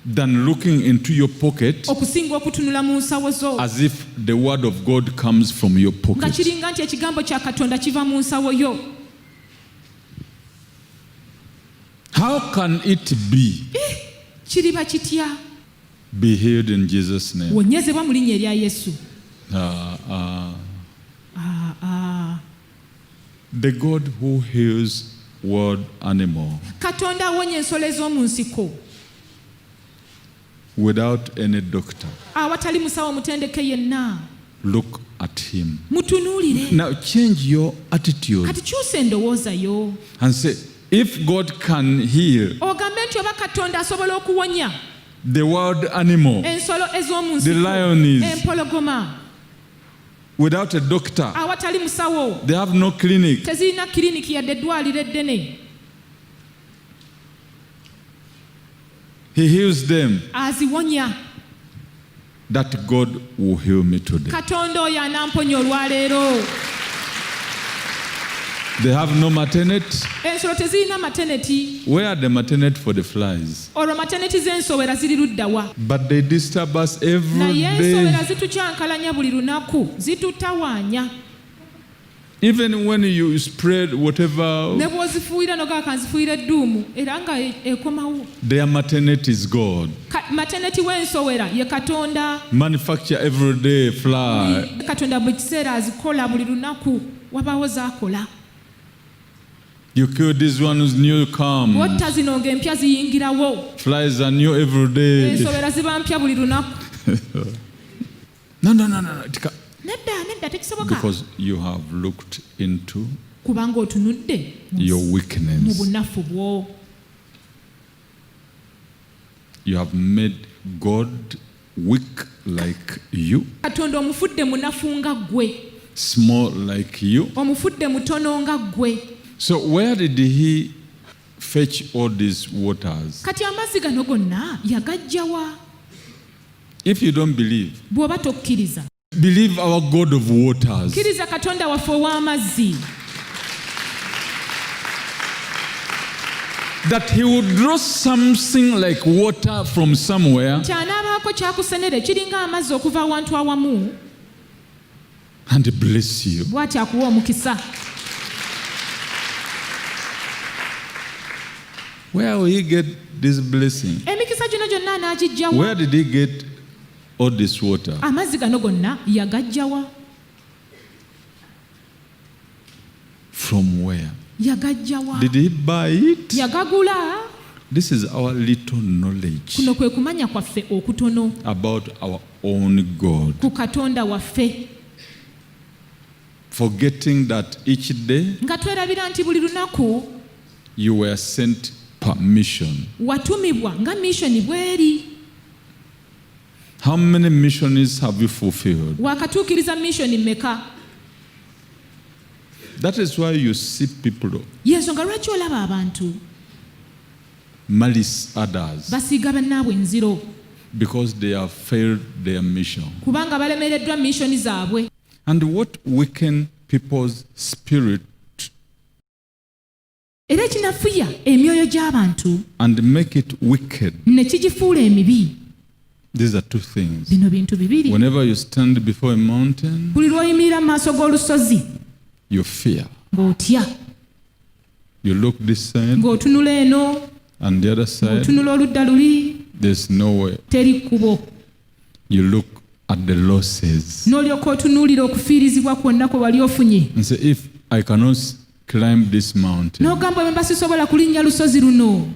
Speaker 1: than looking into your pocket
Speaker 2: okusinga okutunula mu nsawo zo,
Speaker 1: as if the word of God comes from your
Speaker 2: nga
Speaker 1: pocket.
Speaker 2: kiringa nti ekigambo kya Katonda kiva mu nsawo yo.
Speaker 1: How can it be?
Speaker 2: Kiriba kitya?
Speaker 1: Be healed in Jesus' name.
Speaker 2: Wonyezebwa mu linnya erya Yesu.
Speaker 1: The God who heals wild animal
Speaker 2: Katonda awonya ensolo ez'omu nsiko
Speaker 1: without any doctor.
Speaker 2: awatali musawo mutendeke yenna.
Speaker 1: Look at him.
Speaker 2: Mutunuulire.
Speaker 1: Now change your attitude
Speaker 2: Kati kyusa endowooza yo.
Speaker 1: and say, if God can heal
Speaker 2: Ogambe nti oba Katonda asobola okuwonya
Speaker 1: the wild animal
Speaker 2: ensolo ez'omu
Speaker 1: The
Speaker 2: nsiko,
Speaker 1: lioness.
Speaker 2: empologoma,
Speaker 1: without a doctor,
Speaker 2: awatali musawo,
Speaker 1: they have no clinic.
Speaker 2: tezirina kiriniki yadde eddwaliro eddene,
Speaker 1: He heals them.
Speaker 2: aziwonya.
Speaker 1: That God will heal me today.
Speaker 2: Katonda oyo anamponya olwaleero.
Speaker 1: They have no maternity.
Speaker 2: Ensolo tezirina maternity.
Speaker 1: Where are the maternity for the flies?
Speaker 2: Olwo maternity z'ensowera ziri ludda wa?
Speaker 1: But they disturb us every
Speaker 2: Naye
Speaker 1: day.
Speaker 2: ensowera zitukyankalanya buli lunaku, zitutawaanya.
Speaker 1: Even when you spread whatever,
Speaker 2: Ne bw'ozifuuyira nogaa kanzifuuyira edduumu era nga ekomawo.
Speaker 1: their maternity is God.
Speaker 2: Maternity w'ensowera ye Katonda.
Speaker 1: Manufacture every day fly.
Speaker 2: Katonda buli kiseera azikola buli lunaku wabaawo z'akola.
Speaker 1: You kill these ones, new come.
Speaker 2: Bw'otta zino ng'empya ziyingirawo.
Speaker 1: Flies are new every day.
Speaker 2: Ensowera ziba mpya buli lunaku.
Speaker 1: No.
Speaker 2: Nedda tekisoboka.
Speaker 1: Because you have looked into
Speaker 2: Kubanga otunudde
Speaker 1: your
Speaker 2: mu
Speaker 1: weakness.
Speaker 2: bunafu bwo.
Speaker 1: You have made God weak like you,
Speaker 2: Katonda omufudde munafu nga ggwe,
Speaker 1: small like you.
Speaker 2: omufudde mutono nga ggwe.
Speaker 1: So where did he fetch all these waters?
Speaker 2: Kati amazzi gano gonna yagajjawa?
Speaker 1: If you don't believe,
Speaker 2: Bw'oba tokkiriza,
Speaker 1: believe our God of waters.
Speaker 2: kkiriza Katonda waffe ow'amazzi,
Speaker 1: That he would draw something like water from somewhere
Speaker 2: ky'anaabaako kyakusenera kiringa amazzi okuva awantu awamu,
Speaker 1: and bless you.
Speaker 2: bw'ati akuwa omukisa.
Speaker 1: Where will he get this blessing?
Speaker 2: Emikisa gino gyonna anaagijjawa?
Speaker 1: Where did he get all this water?
Speaker 2: Amazzi gano gonna yagajjawa?
Speaker 1: From where?
Speaker 2: Yagajjawa?
Speaker 1: Did he buy it?
Speaker 2: Yagagula?
Speaker 1: This is our little knowledge
Speaker 2: Kuno kwe kumanya kwaffe okutono
Speaker 1: about our own God.
Speaker 2: ku Katonda waffe,
Speaker 1: Forgetting that each day
Speaker 2: nga twerabira nti buli lunaku
Speaker 1: you were sent per mission.
Speaker 2: watumibwa nga missioni bw'eri.
Speaker 1: How many missions have you fulfilled?
Speaker 2: Wakatuukiriza missioni mmeka?
Speaker 1: That is why you see people
Speaker 2: Y'ensonga lwaki olaba abantu
Speaker 1: malice others,
Speaker 2: basiiga bannaabwe enziro
Speaker 1: because they have failed their mission.
Speaker 2: kubanga balemereddwa missioni zaabwe.
Speaker 1: And what weaken people's spirit
Speaker 2: Era ekinafuya emyoyo gy'abantu
Speaker 1: and make it wicked.
Speaker 2: ne kigifuula emibi.
Speaker 1: These are two things.
Speaker 2: Bino bintu bibiri.
Speaker 1: Whenever you stand before a mountain,
Speaker 2: Buli lw'oyimirira mu maaso g'olusozi
Speaker 1: you fear.
Speaker 2: ng'otya,
Speaker 1: You look this side
Speaker 2: ng'otunula eno,
Speaker 1: and the other side,
Speaker 2: ng'otunula oludda luli,
Speaker 1: there's no way.
Speaker 2: teri kkubo.
Speaker 1: You look at the losses
Speaker 2: N'olyoka otunuulira okufiirizibwa kwonna kwe wali ofunye.
Speaker 1: and say, if I cannot climb this mountain,
Speaker 2: N'ogamba bwe mba sisobola kulinnya lusozi luno,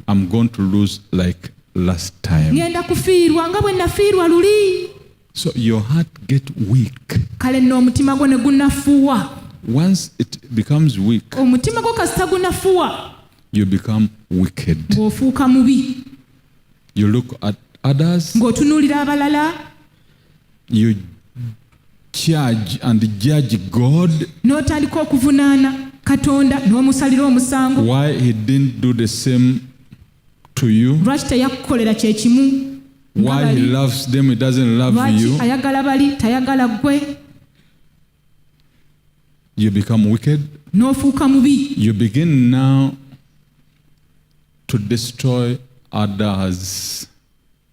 Speaker 1: I'm going to lose like last time.
Speaker 2: ngenda kufiirwa nga bwe nafiirwa luli.
Speaker 1: So your heart get weak.
Speaker 2: Kale nno omutima gwo ne gunafuwa.
Speaker 1: Once it becomes weak,
Speaker 2: Omutima gwo kasita gunafuwa,
Speaker 1: you become wicked.
Speaker 2: ng'ofuuka mubi.
Speaker 1: You look at others,
Speaker 2: Ng'otunuulira abalala,
Speaker 1: you charge and judge God
Speaker 2: n'otandika okuvunaana Katonda n'omusalira omusango.
Speaker 1: why he didn't do the same to you,
Speaker 2: Lwaki teyakukolera kye kimu? nga
Speaker 1: why he
Speaker 2: bali?
Speaker 1: loves them, he doesn't love
Speaker 2: Lwaki
Speaker 1: you.
Speaker 2: ayagala bali tayagala ggwe?
Speaker 1: You become wicked.
Speaker 2: N'ofuuka mubi.
Speaker 1: You begin now to destroy others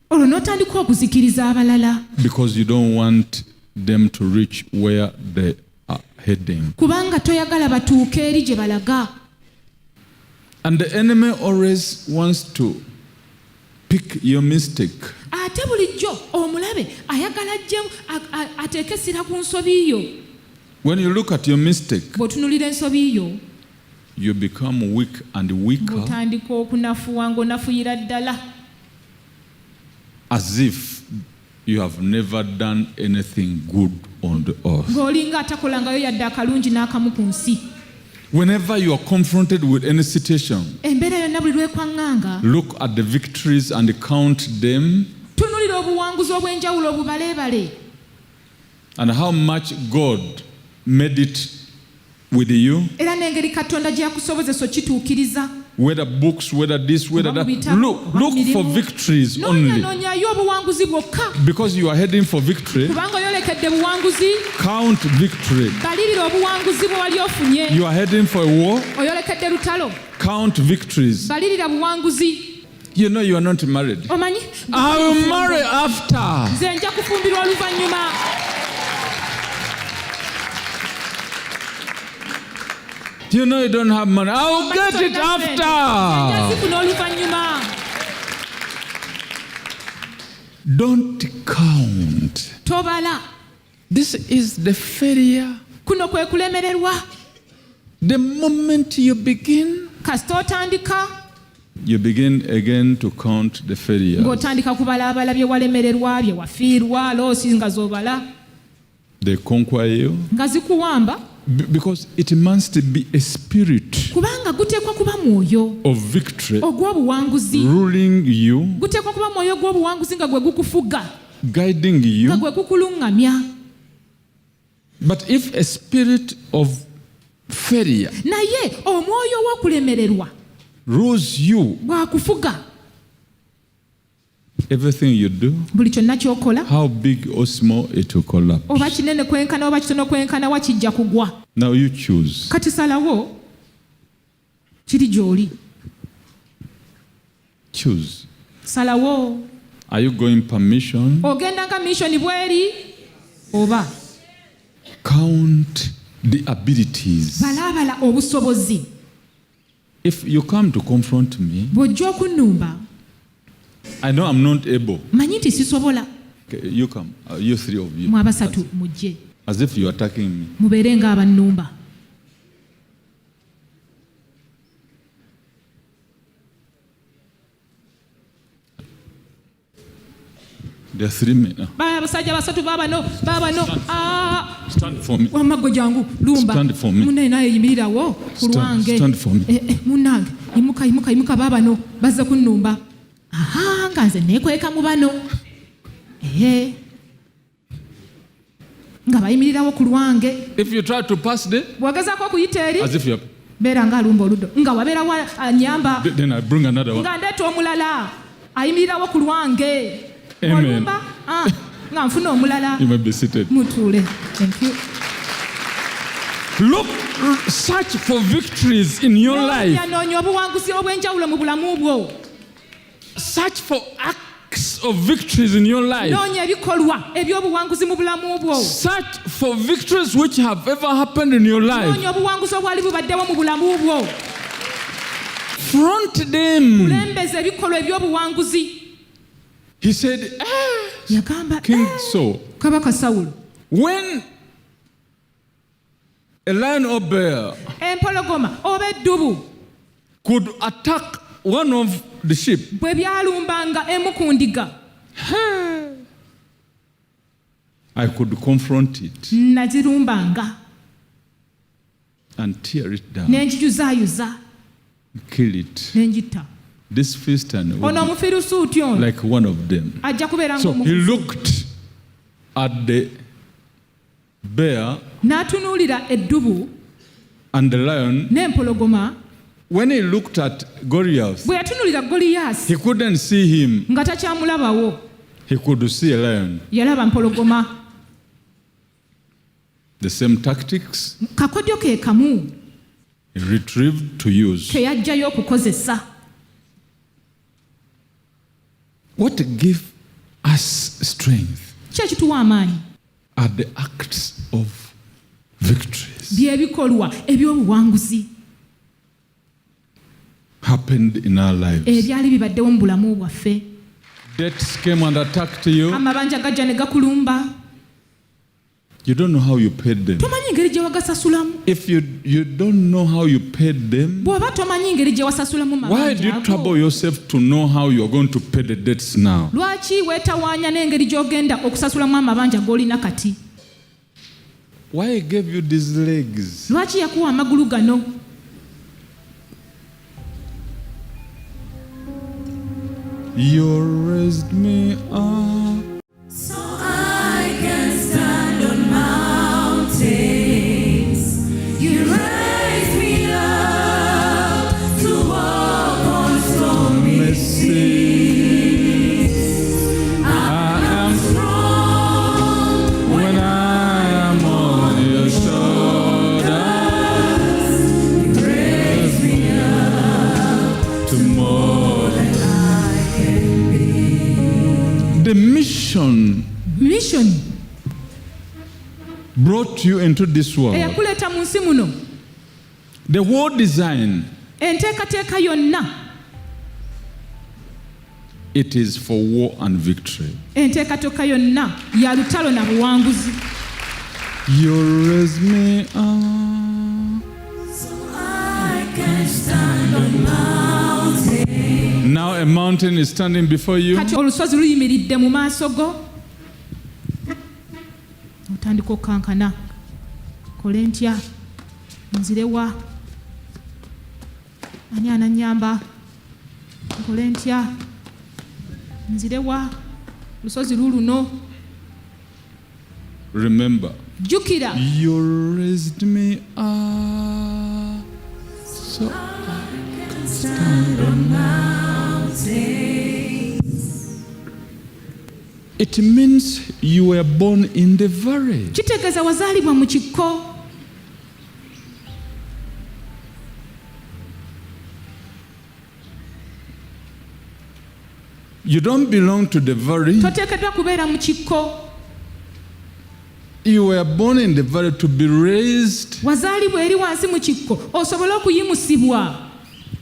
Speaker 2: Olwo n'otandika okuzikiriza abalala
Speaker 1: because you don't want them to reach where they are heading.
Speaker 2: kubanga toyagala batuuke eri gye balaga.
Speaker 1: And the enemy always wants to pick your mistake.
Speaker 2: Ate bulijjo omulabe ayagala ajjemu ateeke essira ku nsobi yo.
Speaker 1: When you look at your mistake,
Speaker 2: Bw'otunuulira ensobi yo,
Speaker 1: you become weak and weaker,
Speaker 2: bw'otandika okunafuwa ng'onafuyira ddala,
Speaker 1: as if you have never done anything good on the earth.
Speaker 2: ng'olinga atakolangayo yadde akalungi n'akamu ku nsi.
Speaker 1: Whenever you are confronted with any situation,
Speaker 2: embeera yonna buli lwekwaŋŋanga
Speaker 1: look at the victories and count them,
Speaker 2: tunulira obuwanguzi obw'enjawulo obubaleebale
Speaker 1: and how much God made it with you,
Speaker 2: era n'engeri katonda gye yakusobozesa okituukiriza.
Speaker 1: whether books, whether this, whether that. Look for victories only,
Speaker 2: noonyayo obuwanguzi bwokka
Speaker 1: because you are heading for victory.
Speaker 2: kubanga oyolekedde buwanguzi.
Speaker 1: Count victory.
Speaker 2: balirira obuwanguzi bwe wali ofunye.
Speaker 1: You are heading for a war.
Speaker 2: oyolekedde lutalo.
Speaker 1: Count victories.
Speaker 2: balirira buwanguzi.
Speaker 1: You know you are not married.
Speaker 2: omanyi
Speaker 1: I will marry after.
Speaker 2: nze nja kufumbirwa oluvannyuma.
Speaker 1: You know you don't have money. I will get it
Speaker 2: nja
Speaker 1: after.
Speaker 2: zifuna oluvannyuma.
Speaker 1: Don't count.
Speaker 2: tobala.
Speaker 1: This is the failure.
Speaker 2: kuno kwe kulemererwa.
Speaker 1: The moment you begin,
Speaker 2: kasita otandika
Speaker 1: you begin again to count the failure.
Speaker 2: ng'otandika kubalaabala bye walemererwa, bye wafiirwa, loosi nga z'obala
Speaker 1: They conquer you.
Speaker 2: nga zikuwamba.
Speaker 1: Because it must be a spirit
Speaker 2: kubanga guteekwa kuba mwoyo
Speaker 1: of victory
Speaker 2: ogw'obuwanguzi.
Speaker 1: ruling you,
Speaker 2: guteekwa kuba mwoyo gw'obuwanguzi nga gwe gukufuga,
Speaker 1: guiding
Speaker 2: nga
Speaker 1: you.
Speaker 2: gwe gukuluŋŋamya.
Speaker 1: But if a spirit of failure
Speaker 2: naye omwoyo w'okulemererwa
Speaker 1: rules you,
Speaker 2: bw'akufuga,
Speaker 1: everything you do,
Speaker 2: buli kyonna ky'okola
Speaker 1: how big or small, it will collapse.
Speaker 2: oba kinene kwenkana oba kitono kwenkana wa kijja kugwa.
Speaker 1: Now you choose.
Speaker 2: kati salawo kiri gy'oli.
Speaker 1: Choose.
Speaker 2: salawo
Speaker 1: Are you going permission?
Speaker 2: ogenda nga missioni bw'eri oba
Speaker 1: Count the abilities.
Speaker 2: balaabala obusobozi.
Speaker 1: If you come to confront me,
Speaker 2: bw'ojja okunnumba
Speaker 1: I know I'm not able.
Speaker 2: manyi nti sisobola.
Speaker 1: Okay, you come. You three of you.
Speaker 2: mu abasatu mujje
Speaker 1: As if you're attacking me.
Speaker 2: mubeere nga abannumba.
Speaker 1: There are three men.
Speaker 2: abasajja basatu baabano
Speaker 1: Stand for me.
Speaker 2: wamaggo jangu lumba.
Speaker 1: Stand for me.
Speaker 2: munnaye naye yimirirawo ku lwange.
Speaker 1: Stand for me.
Speaker 2: munnange yimuka baabano bazze kunnumba. nga nze neekweka mu bano. nga bayimirirawo ku lwange.
Speaker 1: If you try to pass them,
Speaker 2: bw'ogezaako okuyita eri
Speaker 1: as if you're.
Speaker 2: beera nga alumba oluddo nga wabeerawo anyamba
Speaker 1: Then I bring another one.
Speaker 2: nga ndeeta omulala ayimirirawo ku lwange.
Speaker 1: Amen.
Speaker 2: olumba nga nfuna omulala.
Speaker 1: You may be seated.
Speaker 2: mutuule. Thank you.
Speaker 1: Look, search for victories in your life.
Speaker 2: noonya obuwanguzi obw'enjawulo mu bulamu bwo.
Speaker 1: Search for acts of victories in your life.
Speaker 2: noonya ebikolwa eby'obuwanguzi mu bulamu bwo.
Speaker 1: Search for victories which have ever happened in your life.
Speaker 2: noonya obuwanguzi obwali bubaddewo mu bulamu bwo.
Speaker 1: Front them.
Speaker 2: kulembeza ebikolwa eby'obuwanguzi.
Speaker 1: He said,
Speaker 2: yagamba
Speaker 1: King Saul,
Speaker 2: kabaka Sawulo,
Speaker 1: when a lion or bear
Speaker 2: empologoma oba eddubu
Speaker 1: could attack one of the sheep,
Speaker 2: bwe byalumbanga emu ku ndiga,
Speaker 1: I could confront it
Speaker 2: nazirumbanga
Speaker 1: and tear it down,
Speaker 2: n'engijuzaayuza
Speaker 1: kill it.
Speaker 2: n'engitta.
Speaker 1: This Philistine would
Speaker 2: ono
Speaker 1: be
Speaker 2: omufirisuuti ono
Speaker 1: like one of them.
Speaker 2: ajja kubeera
Speaker 1: So he
Speaker 2: ng'omufuzi.
Speaker 1: looked at the bear
Speaker 2: n'atunuulira eddubu
Speaker 1: and the lion.
Speaker 2: n'empologoma.
Speaker 1: When he looked at Goliath,
Speaker 2: bwe yatunuulira Goliyaasi
Speaker 1: he couldn't see him.
Speaker 2: nga takyamulabawo,
Speaker 1: He could see a lion.
Speaker 2: yalaba mpologoma.
Speaker 1: The same tactics
Speaker 2: kakodyo ke kamu
Speaker 1: he retrieved to use.
Speaker 2: ke yajjayo okukozesa.
Speaker 1: What gives us strength
Speaker 2: ki ekituwa amaanyi?
Speaker 1: are the acts of victories
Speaker 2: by'ebikolwa eby'obuwanguzi
Speaker 1: happened in our lives.
Speaker 2: ebyali bibaddewo mu bulamu bwaffe.
Speaker 1: Debts came and attacked you.
Speaker 2: Amabanja gajja ne gakulumba.
Speaker 1: You don't know how you paid them.
Speaker 2: tomanyi engeri gye wagasasulamu.
Speaker 1: If you don't know how you paid them,
Speaker 2: bw'oba tomanyi engeri gye wasasulamu
Speaker 1: why do you
Speaker 2: mabanja
Speaker 1: trouble
Speaker 2: ago,
Speaker 1: yourself to know how you are going to pay the debts now?
Speaker 2: lwaki weetawaanya n'engeri gy'ogenda okusasulamu amabanja g'olina kati?
Speaker 1: Why he gave you these legs?
Speaker 2: lwaki yakuwa amagulu gano?
Speaker 1: You raised me up.
Speaker 3: So I can stand on mountains. You raise me up to walk on stormy seas. I am strong
Speaker 1: When I am on your shoulders,
Speaker 3: you raise me
Speaker 1: to more.
Speaker 3: I can be.
Speaker 1: The mission
Speaker 2: mission
Speaker 1: brought you into this world.
Speaker 2: eyakuleeta mu nsi muno,
Speaker 1: The whole design,
Speaker 2: enteekateeka yonna,
Speaker 1: it is for war and victory.
Speaker 2: enteekateeka yonna ya lutalo na buwanguzi.
Speaker 1: You raise me up.
Speaker 3: So I can stand on mountains.
Speaker 1: Now a mountain is standing before you.
Speaker 2: kati olusozi luyimiridde mu maaso go, otandika okukankana, kole ntya, nzirewa, ani ananyamba, nkole ntya, nzirewa, lusozi luluno.
Speaker 1: Remember,
Speaker 2: jjukira,
Speaker 1: you raised me up. So
Speaker 3: Stand on mountains.
Speaker 1: it means you were born in the valley.
Speaker 2: kitegeeza wazaalibwa mu kikko.
Speaker 1: You don't belong to the valley.
Speaker 2: toteekeddwa kubeera mu kikko.
Speaker 1: You were born in the valley to be raised
Speaker 2: wazaalibwa eri wansi mu kikko osobole okuyimusibwa,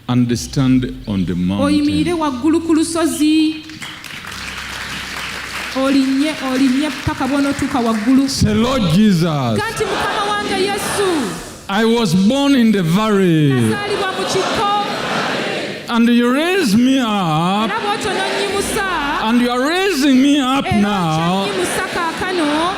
Speaker 1: and stand on the
Speaker 2: oyimirire
Speaker 1: mountain.
Speaker 2: waggulu ku lusozi, olinnye paka bw'onootuuka waggulu.
Speaker 1: Say, Lord Jesus,
Speaker 2: Ganti mukama wange Yesu,
Speaker 1: I was born in the valley
Speaker 2: nazaalibwa mu kikko,
Speaker 1: and you raised me up
Speaker 2: era bw'otyo n'onnyimusa,
Speaker 1: and you are raising me up
Speaker 2: era
Speaker 1: now
Speaker 2: okyannyimusa kaakano,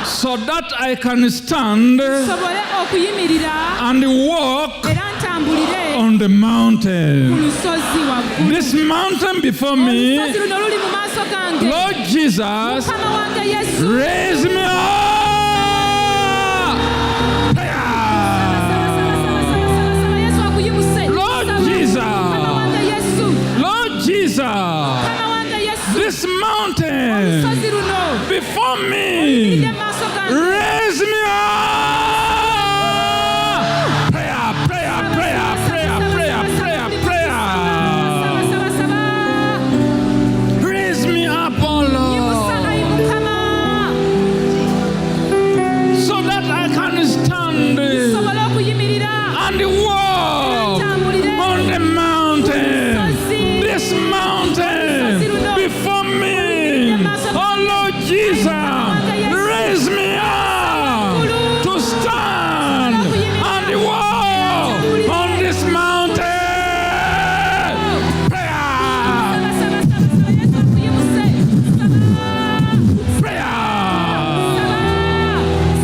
Speaker 1: so that I can stand
Speaker 2: sobole okuyimirira
Speaker 1: and walk
Speaker 2: era ntambulire
Speaker 1: on the
Speaker 2: ku
Speaker 1: mountain.
Speaker 2: lusozi waggulu.
Speaker 1: This mountain before me,
Speaker 2: olusozi luno luli mu maaso gange.
Speaker 1: Lord Jesus,
Speaker 2: Mukama wange Yesu,
Speaker 1: raise me up.
Speaker 2: Saba Yesu akuyimuse.
Speaker 1: Lord
Speaker 2: Saba.
Speaker 1: Jesus.
Speaker 2: Mukama wange Yesu,
Speaker 1: Lord Jesus,
Speaker 2: Mukama wange Yesu,
Speaker 1: this mountain
Speaker 2: olusozi luno
Speaker 1: before
Speaker 2: luli
Speaker 1: me,
Speaker 2: mu maaso gange.
Speaker 1: raise me up. Prayer, prayer, prayer, prayer, prayer, prayer, prayer.
Speaker 2: Saba, saba.
Speaker 1: Raise me up, oh
Speaker 2: Yimusa,
Speaker 1: Lord,
Speaker 2: ayi Mukama,
Speaker 1: so that I can stand
Speaker 2: sobole okuyimirira
Speaker 1: and walk
Speaker 2: ntambulire
Speaker 1: on the mountain. This mountain before me. Oh Lord Jesus, raise me up to stand and walk on this mountain. Prayer,
Speaker 2: Saba, saba, saba. Yesu akuyimuse.
Speaker 1: prayer.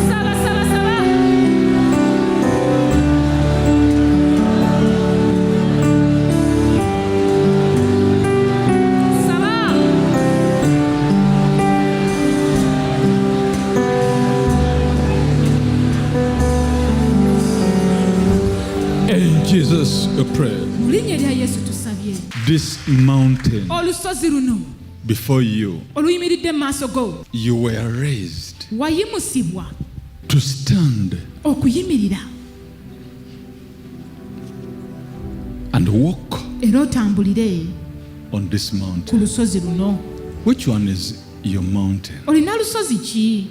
Speaker 2: Saba, saba, saba. Saba.
Speaker 1: In Jesus, we pray.
Speaker 2: Mu linnya erya Yesu tusabye.
Speaker 1: This mountain
Speaker 2: Olusozi luno
Speaker 1: before you,
Speaker 2: oluyimiridde mu maaso go,
Speaker 1: you were raised
Speaker 2: wayimusibwa
Speaker 1: to stand
Speaker 2: okuyimirira
Speaker 1: and walk
Speaker 2: era otambulire
Speaker 1: on this
Speaker 2: ku
Speaker 1: mountain.
Speaker 2: lusozi luno.
Speaker 1: Which one is your mountain?
Speaker 2: Olina lusozi ki?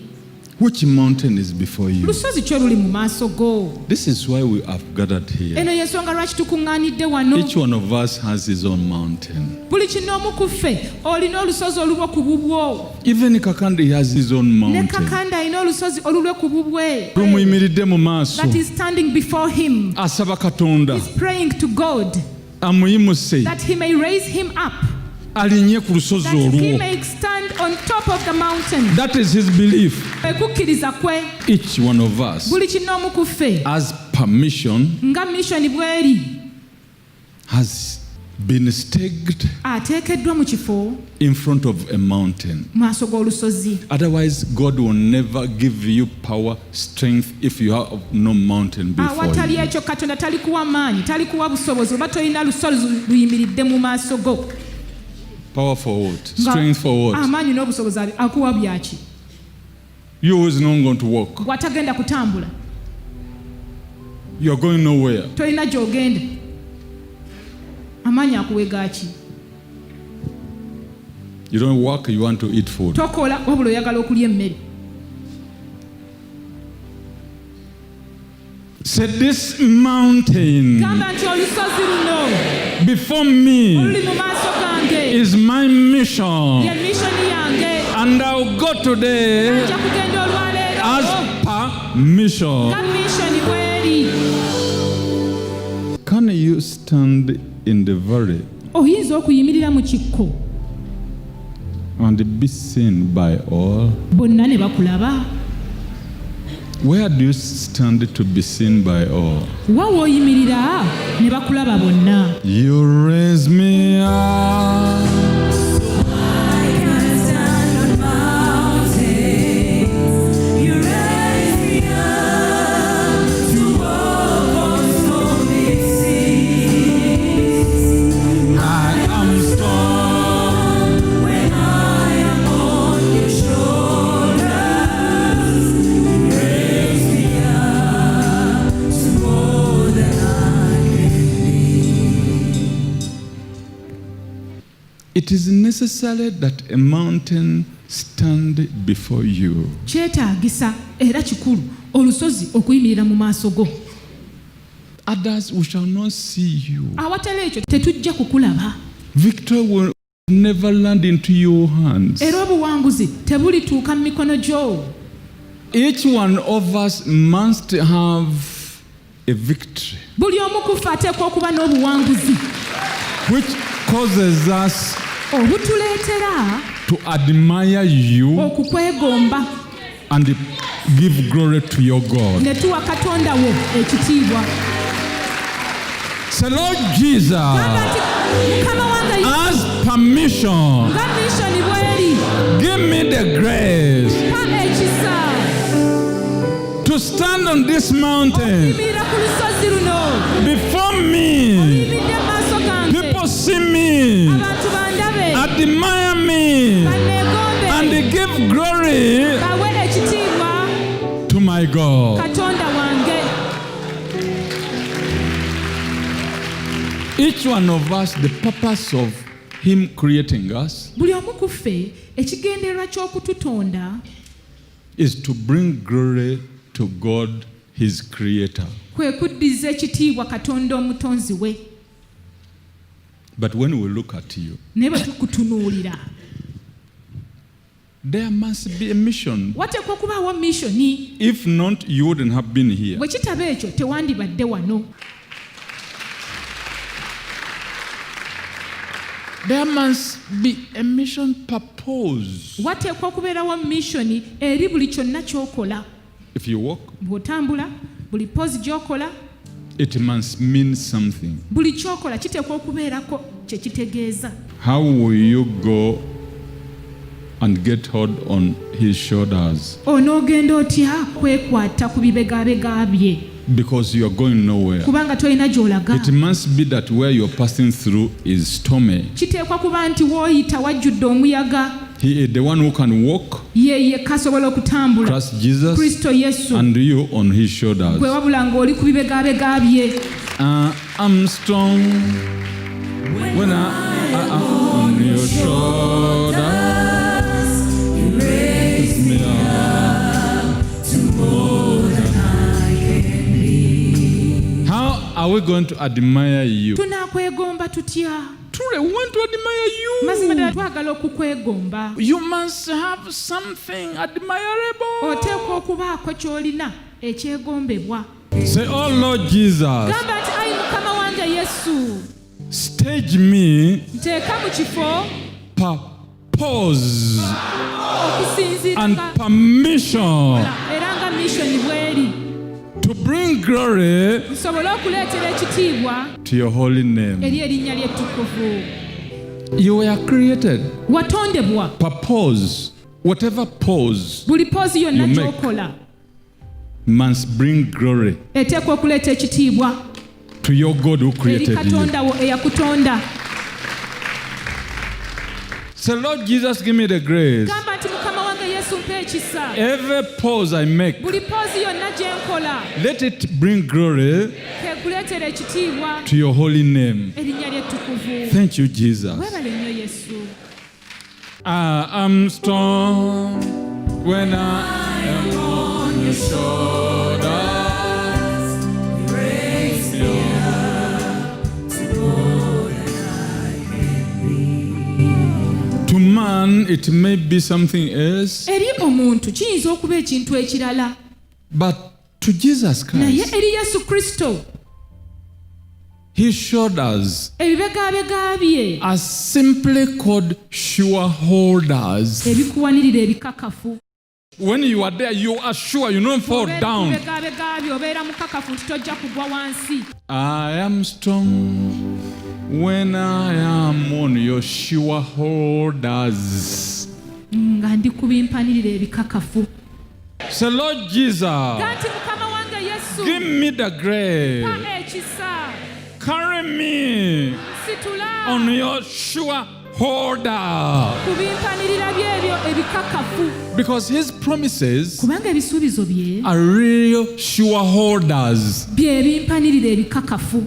Speaker 1: Which mountain is before you?
Speaker 2: lusozi ki oluli mu maaso go?
Speaker 1: This is why we have gathered here.
Speaker 2: Eno y'ensonga lwaki tukuŋŋaanidde wano.
Speaker 1: Each one of us has his own mountain.
Speaker 2: Buli kinoomu ku ffe olina olusozi olulwe ku bubwo.
Speaker 1: Even Kakande has his own
Speaker 2: Ne
Speaker 1: mountain.
Speaker 2: Kakanda alina olusozi olulwe ku bubwe.
Speaker 1: Lumuyimiridde mu maaso.
Speaker 2: That is standing before him.
Speaker 1: Asaba Katonda
Speaker 2: He's praying to God
Speaker 1: amuyimuse
Speaker 2: that he may raise him up,
Speaker 1: alinnye ku lusozi
Speaker 2: that he
Speaker 1: olwo.
Speaker 2: may stand on top of the mountain.
Speaker 1: That is his belief.
Speaker 2: Okukkiriza kwe
Speaker 1: Each one of us
Speaker 2: buli kinoomu ku ffe
Speaker 1: has permission,
Speaker 2: nga mission bw'eri
Speaker 1: has been staked
Speaker 2: ateekeddwa mu kifo
Speaker 1: in front of a mountain.
Speaker 2: mu maaso g'olusozi.
Speaker 1: Otherwise, God will never give you power, strength if you have no mountain before
Speaker 2: Awatali
Speaker 1: you.
Speaker 2: ekyo Katonda talikuwa maanyi, talikuwa busobozi oba tolina lusozi luyimiridde mu maaso go.
Speaker 1: Power for what?
Speaker 2: Nga
Speaker 1: Strength for what?
Speaker 2: amaanyi n'obusobozi akuwa byaki?
Speaker 1: You always not going to walk.
Speaker 2: Bw'atagenda kutambula
Speaker 1: You are going nowhere.
Speaker 2: tolina gy'ogenda. Amaanyi akuwega ki?
Speaker 1: You don't work, you want to eat food.
Speaker 2: Tokola wabula oyagala okulya emmere.
Speaker 1: Said this mountain
Speaker 2: Gamba nti olusozi luno
Speaker 1: before me
Speaker 2: oluli mu maaso gange
Speaker 1: is my mission.
Speaker 2: ye misioni yange.
Speaker 1: And I'll go today
Speaker 2: Nja kugenda olwaleero
Speaker 1: as per mission.
Speaker 2: nga misioni bw'eri.
Speaker 1: Can you stand in the valley
Speaker 2: Oyinza okuyimirira mu kikko
Speaker 1: and be seen by all?
Speaker 2: bonna ne bakulaba.
Speaker 1: Where do you stand to be seen by all?
Speaker 2: Wa w'oyimirira ne bakulaba bonna.
Speaker 1: You raise me up.
Speaker 3: I can stand on mountains. You raise me up to walk on stormy seas.
Speaker 1: I am strong.
Speaker 3: When I am on your shoulders, you raise me up to more than I can
Speaker 1: It is necessary that a mountain stand before you.
Speaker 2: Kyetaagisa era kikulu olusozi okuyimirira mu maaso go.
Speaker 1: Others we shall not see you.
Speaker 2: Awatali ekyo tetujja kukulaba.
Speaker 1: Victory will never land into your hands.
Speaker 2: Era obuwanguzi tebulituuka mu mikono gyo.
Speaker 1: Each one of us must have a victory
Speaker 2: Buli omu ku ffe ateekwa okuba n'obuwanguzi
Speaker 1: which causes us
Speaker 2: obutuleetera
Speaker 1: to admire you
Speaker 2: okukwegomba
Speaker 1: and give glory to your God.
Speaker 2: ne tuwa Katonda wo ekitiibwa.
Speaker 1: Say, Lord Jesus,
Speaker 2: Gamba nti Mukama wange
Speaker 1: as permission,
Speaker 2: nga misioni bw'eri
Speaker 1: give me the grace
Speaker 2: pa ekisa
Speaker 1: to stand on this mountain
Speaker 2: okuyimirira ku lusozi luno.
Speaker 1: before me.
Speaker 2: Oyimiridde mu maaso gange
Speaker 1: People see me,
Speaker 2: abantu bandabe
Speaker 1: admire me,
Speaker 2: banneegombe
Speaker 1: and they give glory
Speaker 2: bawe ekitiibwa
Speaker 1: to my God.
Speaker 2: Katonda wange.
Speaker 1: Each one of us, the purpose of Him creating us
Speaker 2: Buli omu ku ffe ekigendererwa ky'okututonda
Speaker 1: is to bring glory to God, His Creator.
Speaker 2: kwe kuddiza ekitiibwa Katonda omutonzi we.
Speaker 1: But when we look at you,
Speaker 2: Naye bwe tukutunuulira
Speaker 1: there must be a mission.
Speaker 2: wateekwa okubaawo misioni.
Speaker 1: If not, you wouldn't have been here.
Speaker 2: Bwe kitaba ekyo tewandibadde wano.
Speaker 1: There must be a mission purpose.
Speaker 2: Wateekwa okubeerawo misioni eri buli kyonna ky'okola.
Speaker 1: If you walk,
Speaker 2: Bw'otambula, buli poozi gy'okola,
Speaker 1: it must mean something.
Speaker 2: buli ky'okola kiteekwa okubeerako kye kitegeeza.
Speaker 1: How will you go and get hold on His shoulders?
Speaker 2: Onoogenda otya kwekwata ku bibegabega bye
Speaker 1: Because you are going nowhere.
Speaker 2: kubanga tolina gy'olaga.
Speaker 1: It must be that where you're passing through is stormy.
Speaker 2: Kiteekwa kuba nti w'oyita wajjudde omuyaga.
Speaker 1: He is the one who can walk,
Speaker 2: Ye yekka asobola okutambula.
Speaker 1: trust Jesus,
Speaker 2: Kristo Yesu
Speaker 1: and you on His shoulders.
Speaker 2: gwe wabula ng'oli ku bibegabega bye.
Speaker 1: I'm strong when I am on your shoulders.
Speaker 3: You raise
Speaker 1: Me up. are we going to admire you?
Speaker 2: tunaakwegomba tutya?
Speaker 1: Truly, we want to
Speaker 2: mazima ddala
Speaker 1: admire
Speaker 2: twagala okukwegomba.
Speaker 1: you. You must have something admirable.
Speaker 2: Oteekwa okubaako ky'olina ekyegombebwa.
Speaker 1: Say, oh Lord Jesus,
Speaker 2: Gamba nti ayi Mukama wange Yesu,
Speaker 1: stage me,
Speaker 2: nteeka mu kifo
Speaker 1: purpose
Speaker 2: okusinziira
Speaker 1: and permission
Speaker 2: era nga mission bw'eri,
Speaker 1: to bring glory
Speaker 2: nsobole okuleetera ekitiibwa
Speaker 1: to your holy name.
Speaker 2: eri erinnya ly'ettukuvu.
Speaker 1: You were created.
Speaker 2: Watondebwa.
Speaker 1: Purpose, whatever pose
Speaker 2: Buli poozi yonna
Speaker 1: You make.
Speaker 2: gy'okola
Speaker 1: must bring glory
Speaker 2: eteekwa okuleeta ekitiibwa
Speaker 1: to your God who
Speaker 2: eri
Speaker 1: created you.
Speaker 2: Katonda wo eyakutonda.
Speaker 1: Say, Lord Jesus, give me the grace.
Speaker 2: Gamba nti Mukama wange Yesu mpa ekisa.
Speaker 1: Every pose I make,
Speaker 2: Buli poozi yonna gye nkola
Speaker 1: let it bring glory
Speaker 2: kekuleetera ekitiibwa
Speaker 1: to your holy name.
Speaker 2: erinnya ly'ettukuvu.
Speaker 1: Thank you, Jesus.
Speaker 2: Weebale nnyo Yesu.
Speaker 1: I am strong when I am on your shoulders.
Speaker 3: Raise me up to more than
Speaker 1: To man, it may be something else,
Speaker 2: Eri omuntu kiyinza okuba ekintu ekirala,
Speaker 1: but to Jesus
Speaker 2: naye
Speaker 1: Christ,
Speaker 2: eri Yesu Kristo
Speaker 1: His shoulders
Speaker 2: ebibegabega bye
Speaker 1: are simply called sure holders.
Speaker 2: ebikuwanirira ebikakafu.
Speaker 1: When you are there, you are sure you don't fall down.
Speaker 2: Ebibegabega bye obeera mukakafu nti tojja kugwa wansi.
Speaker 1: I am strong when I am on your sure holders.
Speaker 2: Nga ndi ku bimpanirira ebikakafu.
Speaker 1: Say, Lord Jesus,
Speaker 2: Ganti Mukama wange Yesu,
Speaker 1: give me the grace.
Speaker 2: mpa ekisa,
Speaker 1: Carry me
Speaker 2: situla
Speaker 1: on your sure holder.
Speaker 2: ku bimpanirira byebyo ebikakafu.
Speaker 1: Because His promises
Speaker 2: Kubanga ebisuubizo bye
Speaker 1: are real sure holders.
Speaker 2: bye bimpanirira ebikakafu.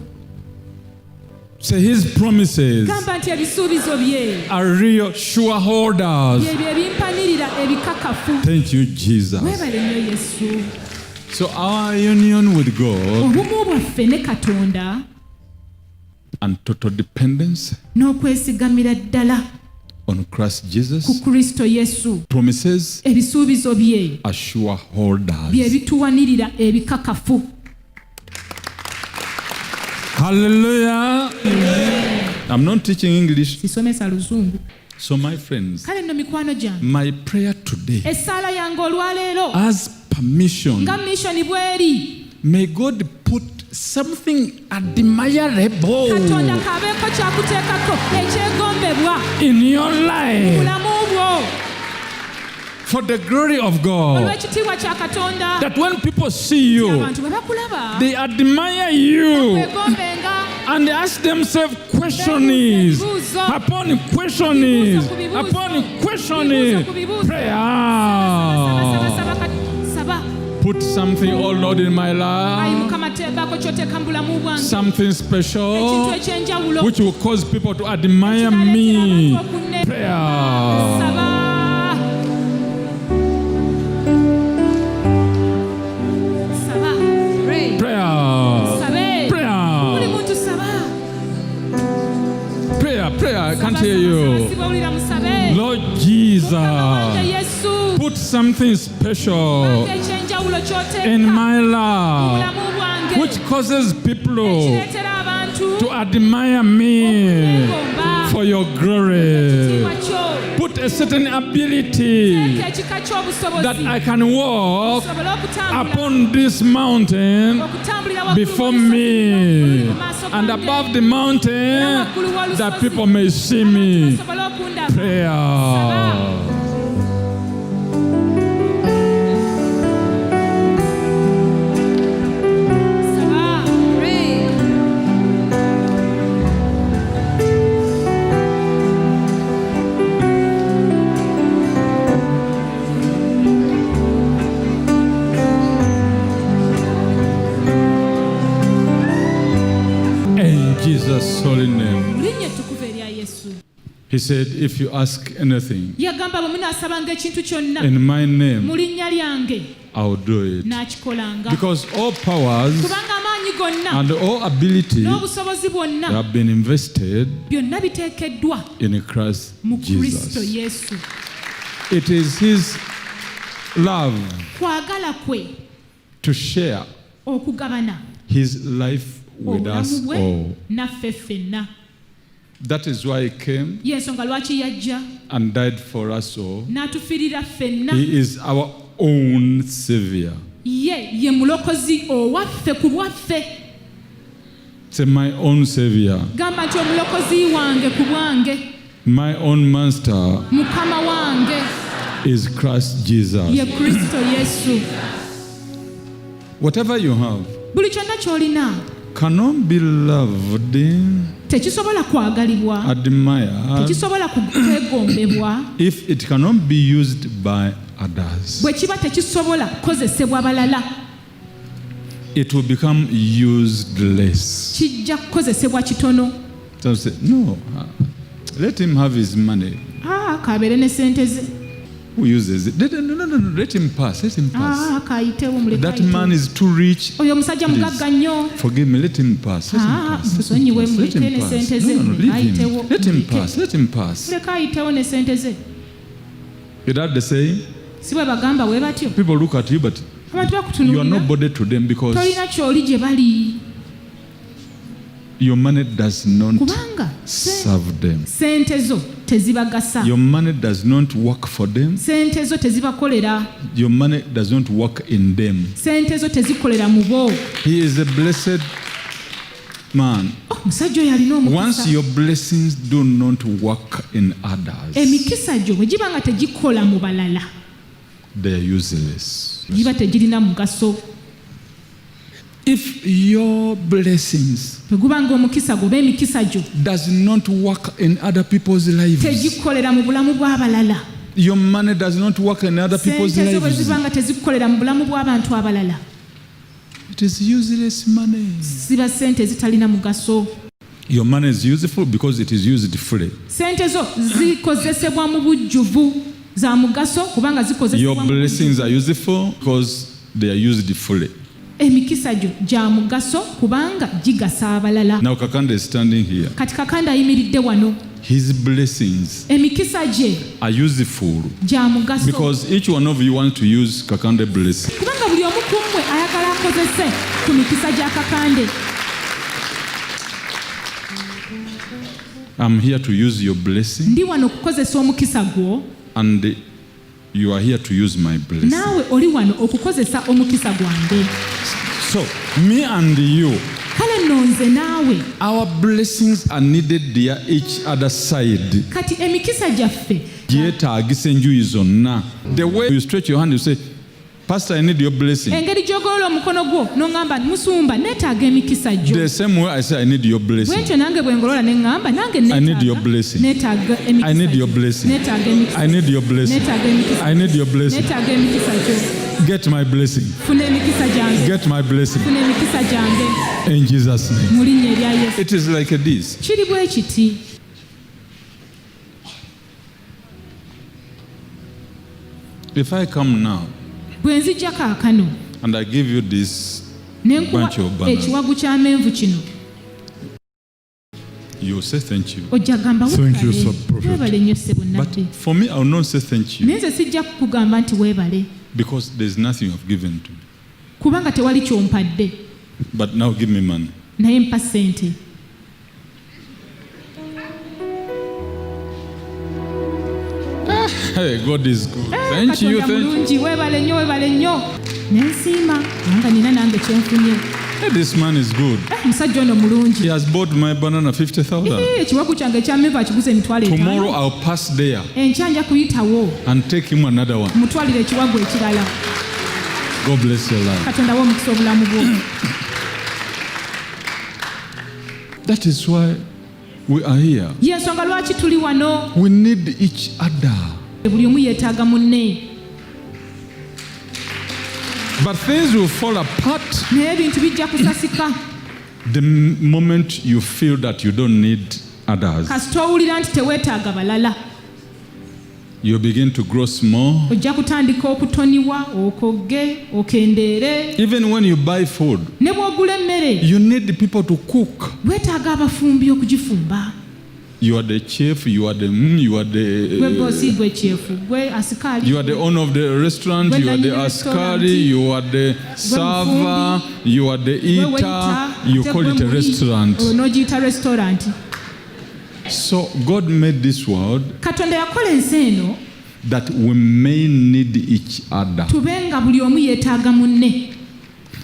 Speaker 1: Say, His promises
Speaker 2: Gamba nti ebisuubizo bye
Speaker 1: are real sure holders.
Speaker 2: bye bye bimpanirira ebikakafu.
Speaker 1: Thank you, Jesus.
Speaker 2: Weebale nnyo Yesu.
Speaker 1: So our union with God
Speaker 2: Obumu bwaffe ne Katonda
Speaker 1: and total dependence
Speaker 2: n'okwesigamira ddala
Speaker 1: on Christ
Speaker 2: ku
Speaker 1: Jesus
Speaker 2: Kristo Yesu,
Speaker 1: promises
Speaker 2: ebisuubizo bye
Speaker 1: are sure
Speaker 2: bye
Speaker 1: holders.
Speaker 2: bituwanirira ebikakafu.
Speaker 1: Hallelujah. I'm not teaching English.
Speaker 2: Sisomesa Luzungu.
Speaker 1: So my friends,
Speaker 2: Kale nno mikwano gyange,
Speaker 1: my prayer today,
Speaker 2: essaala yange olwaleero
Speaker 1: as permission,
Speaker 2: nga mission bw'eri,
Speaker 1: may God put something admirable
Speaker 2: Katonda kabeeko kyakuteekako ekyegombebwa
Speaker 1: in your life
Speaker 2: bulamu bwo
Speaker 1: for the glory of God.
Speaker 2: olw'ekitiibwa kya Katonda.
Speaker 1: That when people see you,
Speaker 2: Abantu bwe bakulaba
Speaker 1: they admire you
Speaker 2: kwegombenga
Speaker 1: and they ask themselves questions upon questions upon questions. Prayer.
Speaker 2: saba.
Speaker 1: Put something, oh Lord, in my
Speaker 2: Ayi
Speaker 1: life,
Speaker 2: Mukama teekako ky'oteeka mu bulamu bwange,
Speaker 1: something
Speaker 2: ekintu
Speaker 1: special
Speaker 2: ekyenjawulo
Speaker 1: which will cause people to admire me. Prayer.
Speaker 2: Saba. Saba.
Speaker 1: Prayer.
Speaker 2: Sabe. Buli
Speaker 1: Prayer.
Speaker 2: muntu saba.
Speaker 1: Prayer. I can't
Speaker 2: Saba,
Speaker 1: hear
Speaker 2: saba,
Speaker 1: you.
Speaker 2: saba, siwulira musabe.
Speaker 1: Lord
Speaker 2: Mukama wange
Speaker 1: Jesus,
Speaker 2: Yesu,
Speaker 1: put something special
Speaker 2: ekyenjawulo ky'oteeka
Speaker 1: in my
Speaker 2: mu
Speaker 1: life
Speaker 2: bulamu bwange
Speaker 1: which causes people
Speaker 2: kireetera abantu
Speaker 1: to admire me for your glory.
Speaker 2: ekitiibwa kyo.
Speaker 1: Put a certain ability
Speaker 2: Teeka ekika ky'obusobozi
Speaker 1: that I can walk
Speaker 2: osobole okutambula
Speaker 1: upon this mountain
Speaker 2: okutambulira waggulu
Speaker 1: before
Speaker 2: w'olusozi
Speaker 1: me
Speaker 2: mu maaso
Speaker 1: and
Speaker 2: gange,
Speaker 1: above the mountain that people may see me.
Speaker 2: osobole okundaba.
Speaker 1: Prayer.
Speaker 2: Saba.
Speaker 1: In Jesus' holy name.
Speaker 2: Mu linnya ettukuvu erya Yesu.
Speaker 1: He said, if you ask anything
Speaker 2: Yagamba bwe munaasabanga ekintu kyonna
Speaker 1: in my name,
Speaker 2: mu linnya lyange
Speaker 1: I'll do it.
Speaker 2: n'akikolanga.
Speaker 1: Because all powers
Speaker 2: Kubanga amaanyi n'amaanyi gonna
Speaker 1: and all ability
Speaker 2: n'obusobozi bwonna
Speaker 1: have been invested
Speaker 2: byonna biteekeddwa
Speaker 1: in Christ
Speaker 2: mu Kristo
Speaker 1: Jesus.
Speaker 2: Yesu.
Speaker 1: It is His love
Speaker 2: Kwagala kwe
Speaker 1: to share
Speaker 2: okugabana
Speaker 1: His life with
Speaker 2: obulamu
Speaker 1: us
Speaker 2: bwe
Speaker 1: all.
Speaker 2: naffe ffenna.
Speaker 1: That is why He came
Speaker 2: Y'ensonga lwaki yajja
Speaker 1: and died for us all.
Speaker 2: n'atufiirira ffenna.
Speaker 1: He is our own Savior.
Speaker 2: Ye mulokozi owaffe ku bwaffe.
Speaker 1: Say, my own Savior,
Speaker 2: Gamba nti omulokozi wange ku bwange,
Speaker 1: my own Master
Speaker 2: mukama wange
Speaker 1: is Christ Jesus.
Speaker 2: ye Kristo Yesu.
Speaker 1: Whatever you have
Speaker 2: Buli kyonna ky'olina
Speaker 1: cannot be loved,
Speaker 2: tekisobola kwagalibwa,
Speaker 1: admired,
Speaker 2: tekisobola kwegombebwa
Speaker 1: if it cannot be used by others.
Speaker 2: bwe kiba tekisobola kukozesebwa balala,
Speaker 1: It will become useless.
Speaker 2: kijja kukozesebwa kitono.
Speaker 1: So say, no, let him have his money.
Speaker 2: Kabeere ne sente ze.
Speaker 1: Who uses it? No, let him pass. Let him pass.
Speaker 2: Kayitewo muleke
Speaker 1: That
Speaker 2: ayitewo.
Speaker 1: man is too rich.
Speaker 2: Oyo omusajja mugagga nnyo.
Speaker 1: Forgive me, let him pass. Let him pass.
Speaker 2: Musonyiwe muleke ne
Speaker 1: Let
Speaker 2: sente
Speaker 1: him
Speaker 2: ze.
Speaker 1: pass. No, leave him.
Speaker 2: Ayitewo.
Speaker 1: Let him pass. Let him pass.
Speaker 2: Muleke ayitewo ne sente ze.
Speaker 1: You know what they say?
Speaker 2: Si bwe bagamba bwe batyo.
Speaker 1: People look at you, but
Speaker 2: Abantu
Speaker 1: you are
Speaker 2: bakutunuulira.
Speaker 1: nobody to them because
Speaker 2: Tolina ky'oli gye bali.
Speaker 1: your money does not
Speaker 2: Kubanga
Speaker 1: serve them.
Speaker 2: sente zo tezibagasa.
Speaker 1: Your money does not work for them.
Speaker 2: Sente zo tezibakolera.
Speaker 1: Your money does not work in them.
Speaker 2: Sente zo tezikolera mu bo.
Speaker 1: He is a blessed man.
Speaker 2: Omusajja oyo alina
Speaker 1: Once
Speaker 2: omukisa.
Speaker 1: your blessings do not work in others,
Speaker 2: Emikisa gyo bwe giba nga tegikola mu balala,
Speaker 1: they are useless.
Speaker 2: giba tegirina mugaso.
Speaker 1: If your blessings
Speaker 2: Bwe guba nga omukisa gwo oba emikisa gyo
Speaker 1: does not work in other people's lives,
Speaker 2: tegikolera mu bulamu bw'abalala,
Speaker 1: your money does not work in other people's
Speaker 2: sente zo bwe
Speaker 1: lives,
Speaker 2: ziba nga tezikolera mu bulamu bw'abantu abalala,
Speaker 1: it is useless money.
Speaker 2: ziba sente zitalina mugaso.
Speaker 1: Your money is useful because it is used fully.
Speaker 2: Sente zo zikozesebwa mu bujjuvu, za mugaso kubanga
Speaker 1: Your
Speaker 2: zikozesebwa mu
Speaker 1: blessings are useful because they are used fully.
Speaker 2: emikisa gyo gya mugaso kubanga gigasa abalala.
Speaker 1: Now Kakanda is standing here.
Speaker 2: Kati Kakanda ayimiridde wano,
Speaker 1: His blessings
Speaker 2: emikisa gye
Speaker 1: are useful
Speaker 2: gya mugaso
Speaker 1: because each one of you wants to use Kakanda blessing.
Speaker 2: kubanga buli omu ku mmwe ayagala akozese ku mikisa gya Kakande.
Speaker 1: I'm here to use your blessing
Speaker 2: Ndi wano okukozesa omukisa gwo,
Speaker 1: and you are here to use my blessing.
Speaker 2: naawe oli wano okukozesa omukisa gwange.
Speaker 1: So, me and you,
Speaker 2: Kale nno nze naawe,
Speaker 1: our blessings are needed there each other side.
Speaker 2: kati emikisa gyaffe
Speaker 1: Gyetaagisa enjuyi zonna. The way you stretch your hand, you say, Pastor, I need your blessing.
Speaker 2: engeri gy'ogolola omukono gwo n'oŋŋamba musumba neetaaga emikisa gyo.
Speaker 1: The same way I say, I need your blessing.
Speaker 2: Bwentyo nange bwe ngolola ne ŋŋamba nange
Speaker 1: I need your blessing.
Speaker 2: neetaaga
Speaker 1: I need your
Speaker 2: emikisa gyo.
Speaker 1: blessing.
Speaker 2: Neetaaga emikisa
Speaker 1: I need your blessing.
Speaker 2: neetaaga emikisa
Speaker 1: I need your blessing.
Speaker 2: neetaaga emikisa gyo.
Speaker 1: Get my blessing.
Speaker 2: Funa emikisa gyange.
Speaker 1: Get my blessing.
Speaker 2: Funa emikisa gyange
Speaker 1: In Jesus' name.
Speaker 2: mu linnya erya Yesu.
Speaker 1: It is like this.
Speaker 2: Kiri bwe kiti.
Speaker 1: If I come now
Speaker 2: Bwe nzijja kaakano
Speaker 1: and I give you this
Speaker 2: ne nkuwa
Speaker 1: bunch of bananas,
Speaker 2: ekiwagu ky'amenvu kino,
Speaker 1: you say thank you.
Speaker 2: ojja gamba
Speaker 1: Thank you,
Speaker 2: weebale.
Speaker 1: sir, prophet.
Speaker 2: Weebale nnyo ssebo
Speaker 1: But
Speaker 2: nnabbi.
Speaker 1: for me, I will not say thank you
Speaker 2: Naye nze sijja kukugamba nti weebale
Speaker 1: because there's nothing you have given to me.
Speaker 2: kubanga tewali ky'ompadde,
Speaker 1: But now give me money.
Speaker 2: naye mpa ssente.
Speaker 1: Hey, God is good. Thank you.
Speaker 2: Katonda
Speaker 1: Thank you.
Speaker 2: mulungi, weebale nnyo weebale nnyo. Ne nsiima kubanga nina nange kyenfunye.
Speaker 1: Hey, this man is good.
Speaker 2: Omusajja ono mulungi.
Speaker 1: He has bought my banana 50,000.
Speaker 2: Ekiwagu kyange eky'amenvu akiguza emitwalo
Speaker 1: Tomorrow
Speaker 2: 5.
Speaker 1: I'll pass there
Speaker 2: Enkya nja kuyitawo
Speaker 1: and take him another one.
Speaker 2: mutwalire ekiwagu ekirala.
Speaker 1: God bless your life.
Speaker 2: Katonda wa omukisa obulamu bwo.
Speaker 1: That is why we are here.
Speaker 2: Y'ensonga lwaki tuli wano.
Speaker 1: We need each other.
Speaker 2: Buli omu yeetaaga munne.
Speaker 1: But things will fall apart
Speaker 2: Naye ebintu bijja kusasika
Speaker 1: the moment you feel that you don't need others.
Speaker 2: kasita owulira nti teweetaaga balala.
Speaker 1: You begin to grow small.
Speaker 2: ojja kutandika okutoniwa okogge okendeere.
Speaker 1: Even when you buy food,
Speaker 2: ne bw'ogula emmere
Speaker 1: you need people to cook.
Speaker 2: weetaaga abafumbi okugifumba.
Speaker 1: You are the chef, you are the
Speaker 2: gwe boosi gwe kyefu gwe asikaali.
Speaker 1: you are the owner of the restaurant, you are the askari, you are the server, you are the eater, you call it a restaurant.
Speaker 2: n'ogiyita restaurant.
Speaker 1: So God made this world
Speaker 2: katonda yakola ensi eno
Speaker 1: that we may need each other.
Speaker 2: tube nga buli omu yeetaaga munne.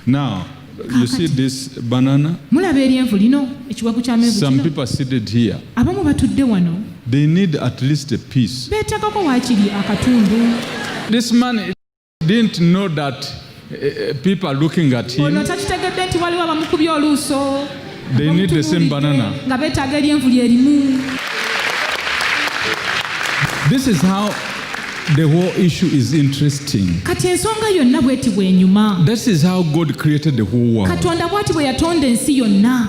Speaker 1: Now, you see this banana?
Speaker 2: mulaba eryenvu lino ekiwagu ky'amenvu
Speaker 1: Some
Speaker 2: kino.
Speaker 1: people are seated here.
Speaker 2: abamu batudde wano
Speaker 1: They need at least a piece.
Speaker 2: beetagako waakiri akatundu.
Speaker 1: This man didn't know that people are looking at
Speaker 2: ono
Speaker 1: him.
Speaker 2: takitegedde nti waliwo abamukubya oluuso
Speaker 1: They need the same banana.
Speaker 2: nga beetaaga eryenvu lyerimu.
Speaker 1: This is how the whole issue is interesting.
Speaker 2: kati ensonga yonna bweti bwenyuma.
Speaker 1: This is how God created the whole world.
Speaker 2: katonda bw'ati bwe yatonda ensi yonna.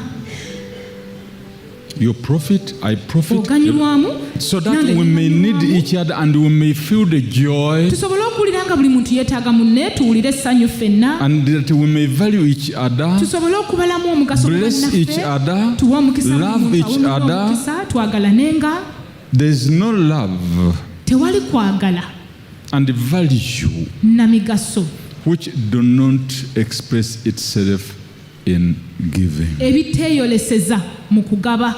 Speaker 1: You profit, I profit,
Speaker 2: oganyulwamu
Speaker 1: so that we may need each other and we may feel the joy
Speaker 2: tusobole okuwulira nga buli muntu yeetaaga munne tuwulire essanyu ffenna.
Speaker 1: and that we may value each other,
Speaker 2: tusobole okubalamu omugaso
Speaker 1: bless each other,
Speaker 2: tuwe omukisa
Speaker 1: love each other.
Speaker 2: omukisa twagalanenga.
Speaker 1: There is no love
Speaker 2: tewali kwagala
Speaker 1: and value
Speaker 2: na migaso
Speaker 1: which do not express itself in giving.
Speaker 2: ebiteeyoleseza mu kugaba.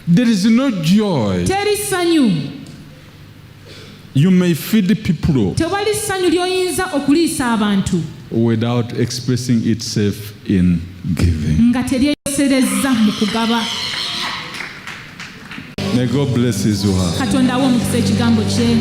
Speaker 1: There is no joy.
Speaker 2: teri ssanyu.
Speaker 1: You may feed people
Speaker 2: tewali ssanyu ly'oyinza okuliisa abantu
Speaker 1: without expressing itself in giving.
Speaker 2: nga teryeyosereza mu kugaba.
Speaker 1: May God bless His word.
Speaker 2: katonda awe omukisa ekigambo kye.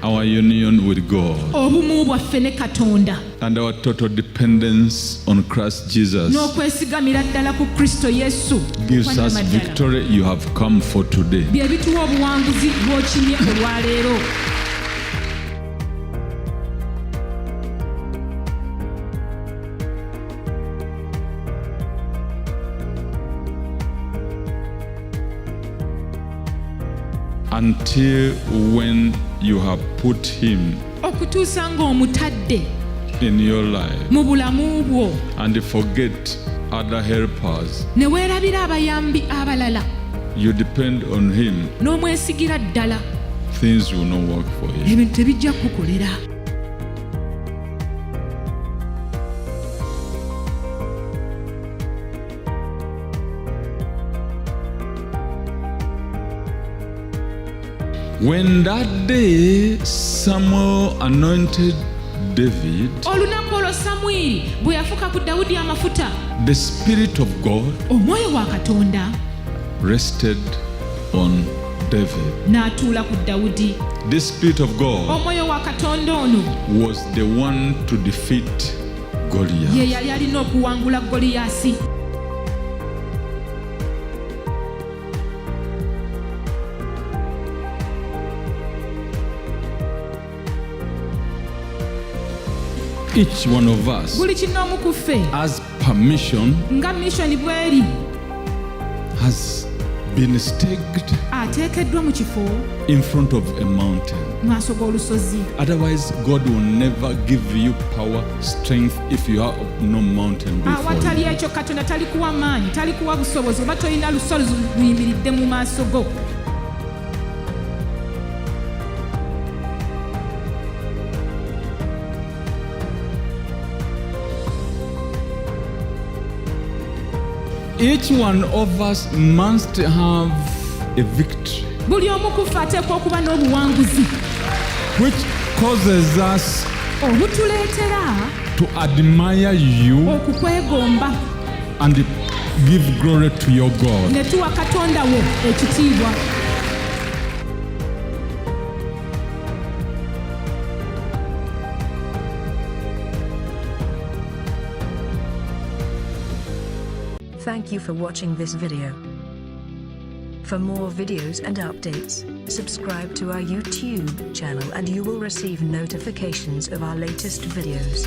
Speaker 1: Our union with God
Speaker 2: obumu bwaffe ne katonda
Speaker 1: and our total dependence on Christ Jesus
Speaker 2: n'okwesigamira ddala ku kristo yesu
Speaker 1: gives us
Speaker 2: Kwanyama ddala.
Speaker 1: victory you have come for today.
Speaker 2: bye bituwa obuwanguzi bw'okimye olwaleero.
Speaker 1: Until when you have put Him
Speaker 2: okutuusa ng'omutadde
Speaker 1: in your life
Speaker 2: mu bulamu bwo
Speaker 1: and forget other helpers,
Speaker 2: ne weerabira abayambi abalala
Speaker 1: you depend on Him,
Speaker 2: n'omwesigira ddala,
Speaker 1: things will not work for you.
Speaker 2: ebintu tebijja kukukolera.
Speaker 1: When that day Samuel anointed David,
Speaker 2: olunaku olwo samwiri bwe yafuka ku dawudi amafuta,
Speaker 1: the Spirit of God
Speaker 2: omwoyo wa katonda
Speaker 1: rested on David.
Speaker 2: n'atuula ku dawudi.
Speaker 1: The Spirit of God
Speaker 2: omwoyo wa katonda ono
Speaker 1: was the one to defeat
Speaker 2: ye
Speaker 1: Goliath.
Speaker 2: yali alina okuwangula goliyasi.
Speaker 1: Each one of us
Speaker 2: buli kinoomu ku ffe
Speaker 1: has permission,
Speaker 2: nga mishoni bw'eri
Speaker 1: has been staked
Speaker 2: ateekeddwa mu kifo
Speaker 1: in front of a mountain.
Speaker 2: mu maaso g'olusozi.
Speaker 1: Otherwise, God will never give you power, strength if you have no mountain before
Speaker 2: awatali
Speaker 1: you.
Speaker 2: ekyo katonda talikuwa maanyi, talikuwa busobozi oba tolina lusozi luyimiridde mu maaso go.
Speaker 1: Each one of us must have a victory,
Speaker 2: buli omu ku ffe ateekwa okuba n'obuwanguzi
Speaker 1: which causes us
Speaker 2: obutuleetera
Speaker 1: to admire you
Speaker 2: okukwegomba
Speaker 1: and give glory to your God.
Speaker 2: ne tuwa katonda wo ekitiibwa.
Speaker 4: Thank you for watching this video. For more videos and updates, subscribe to our YouTube channel and you will receive notifications of our latest videos.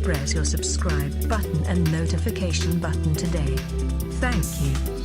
Speaker 4: Press your subscribe button and notification button today. Thank you.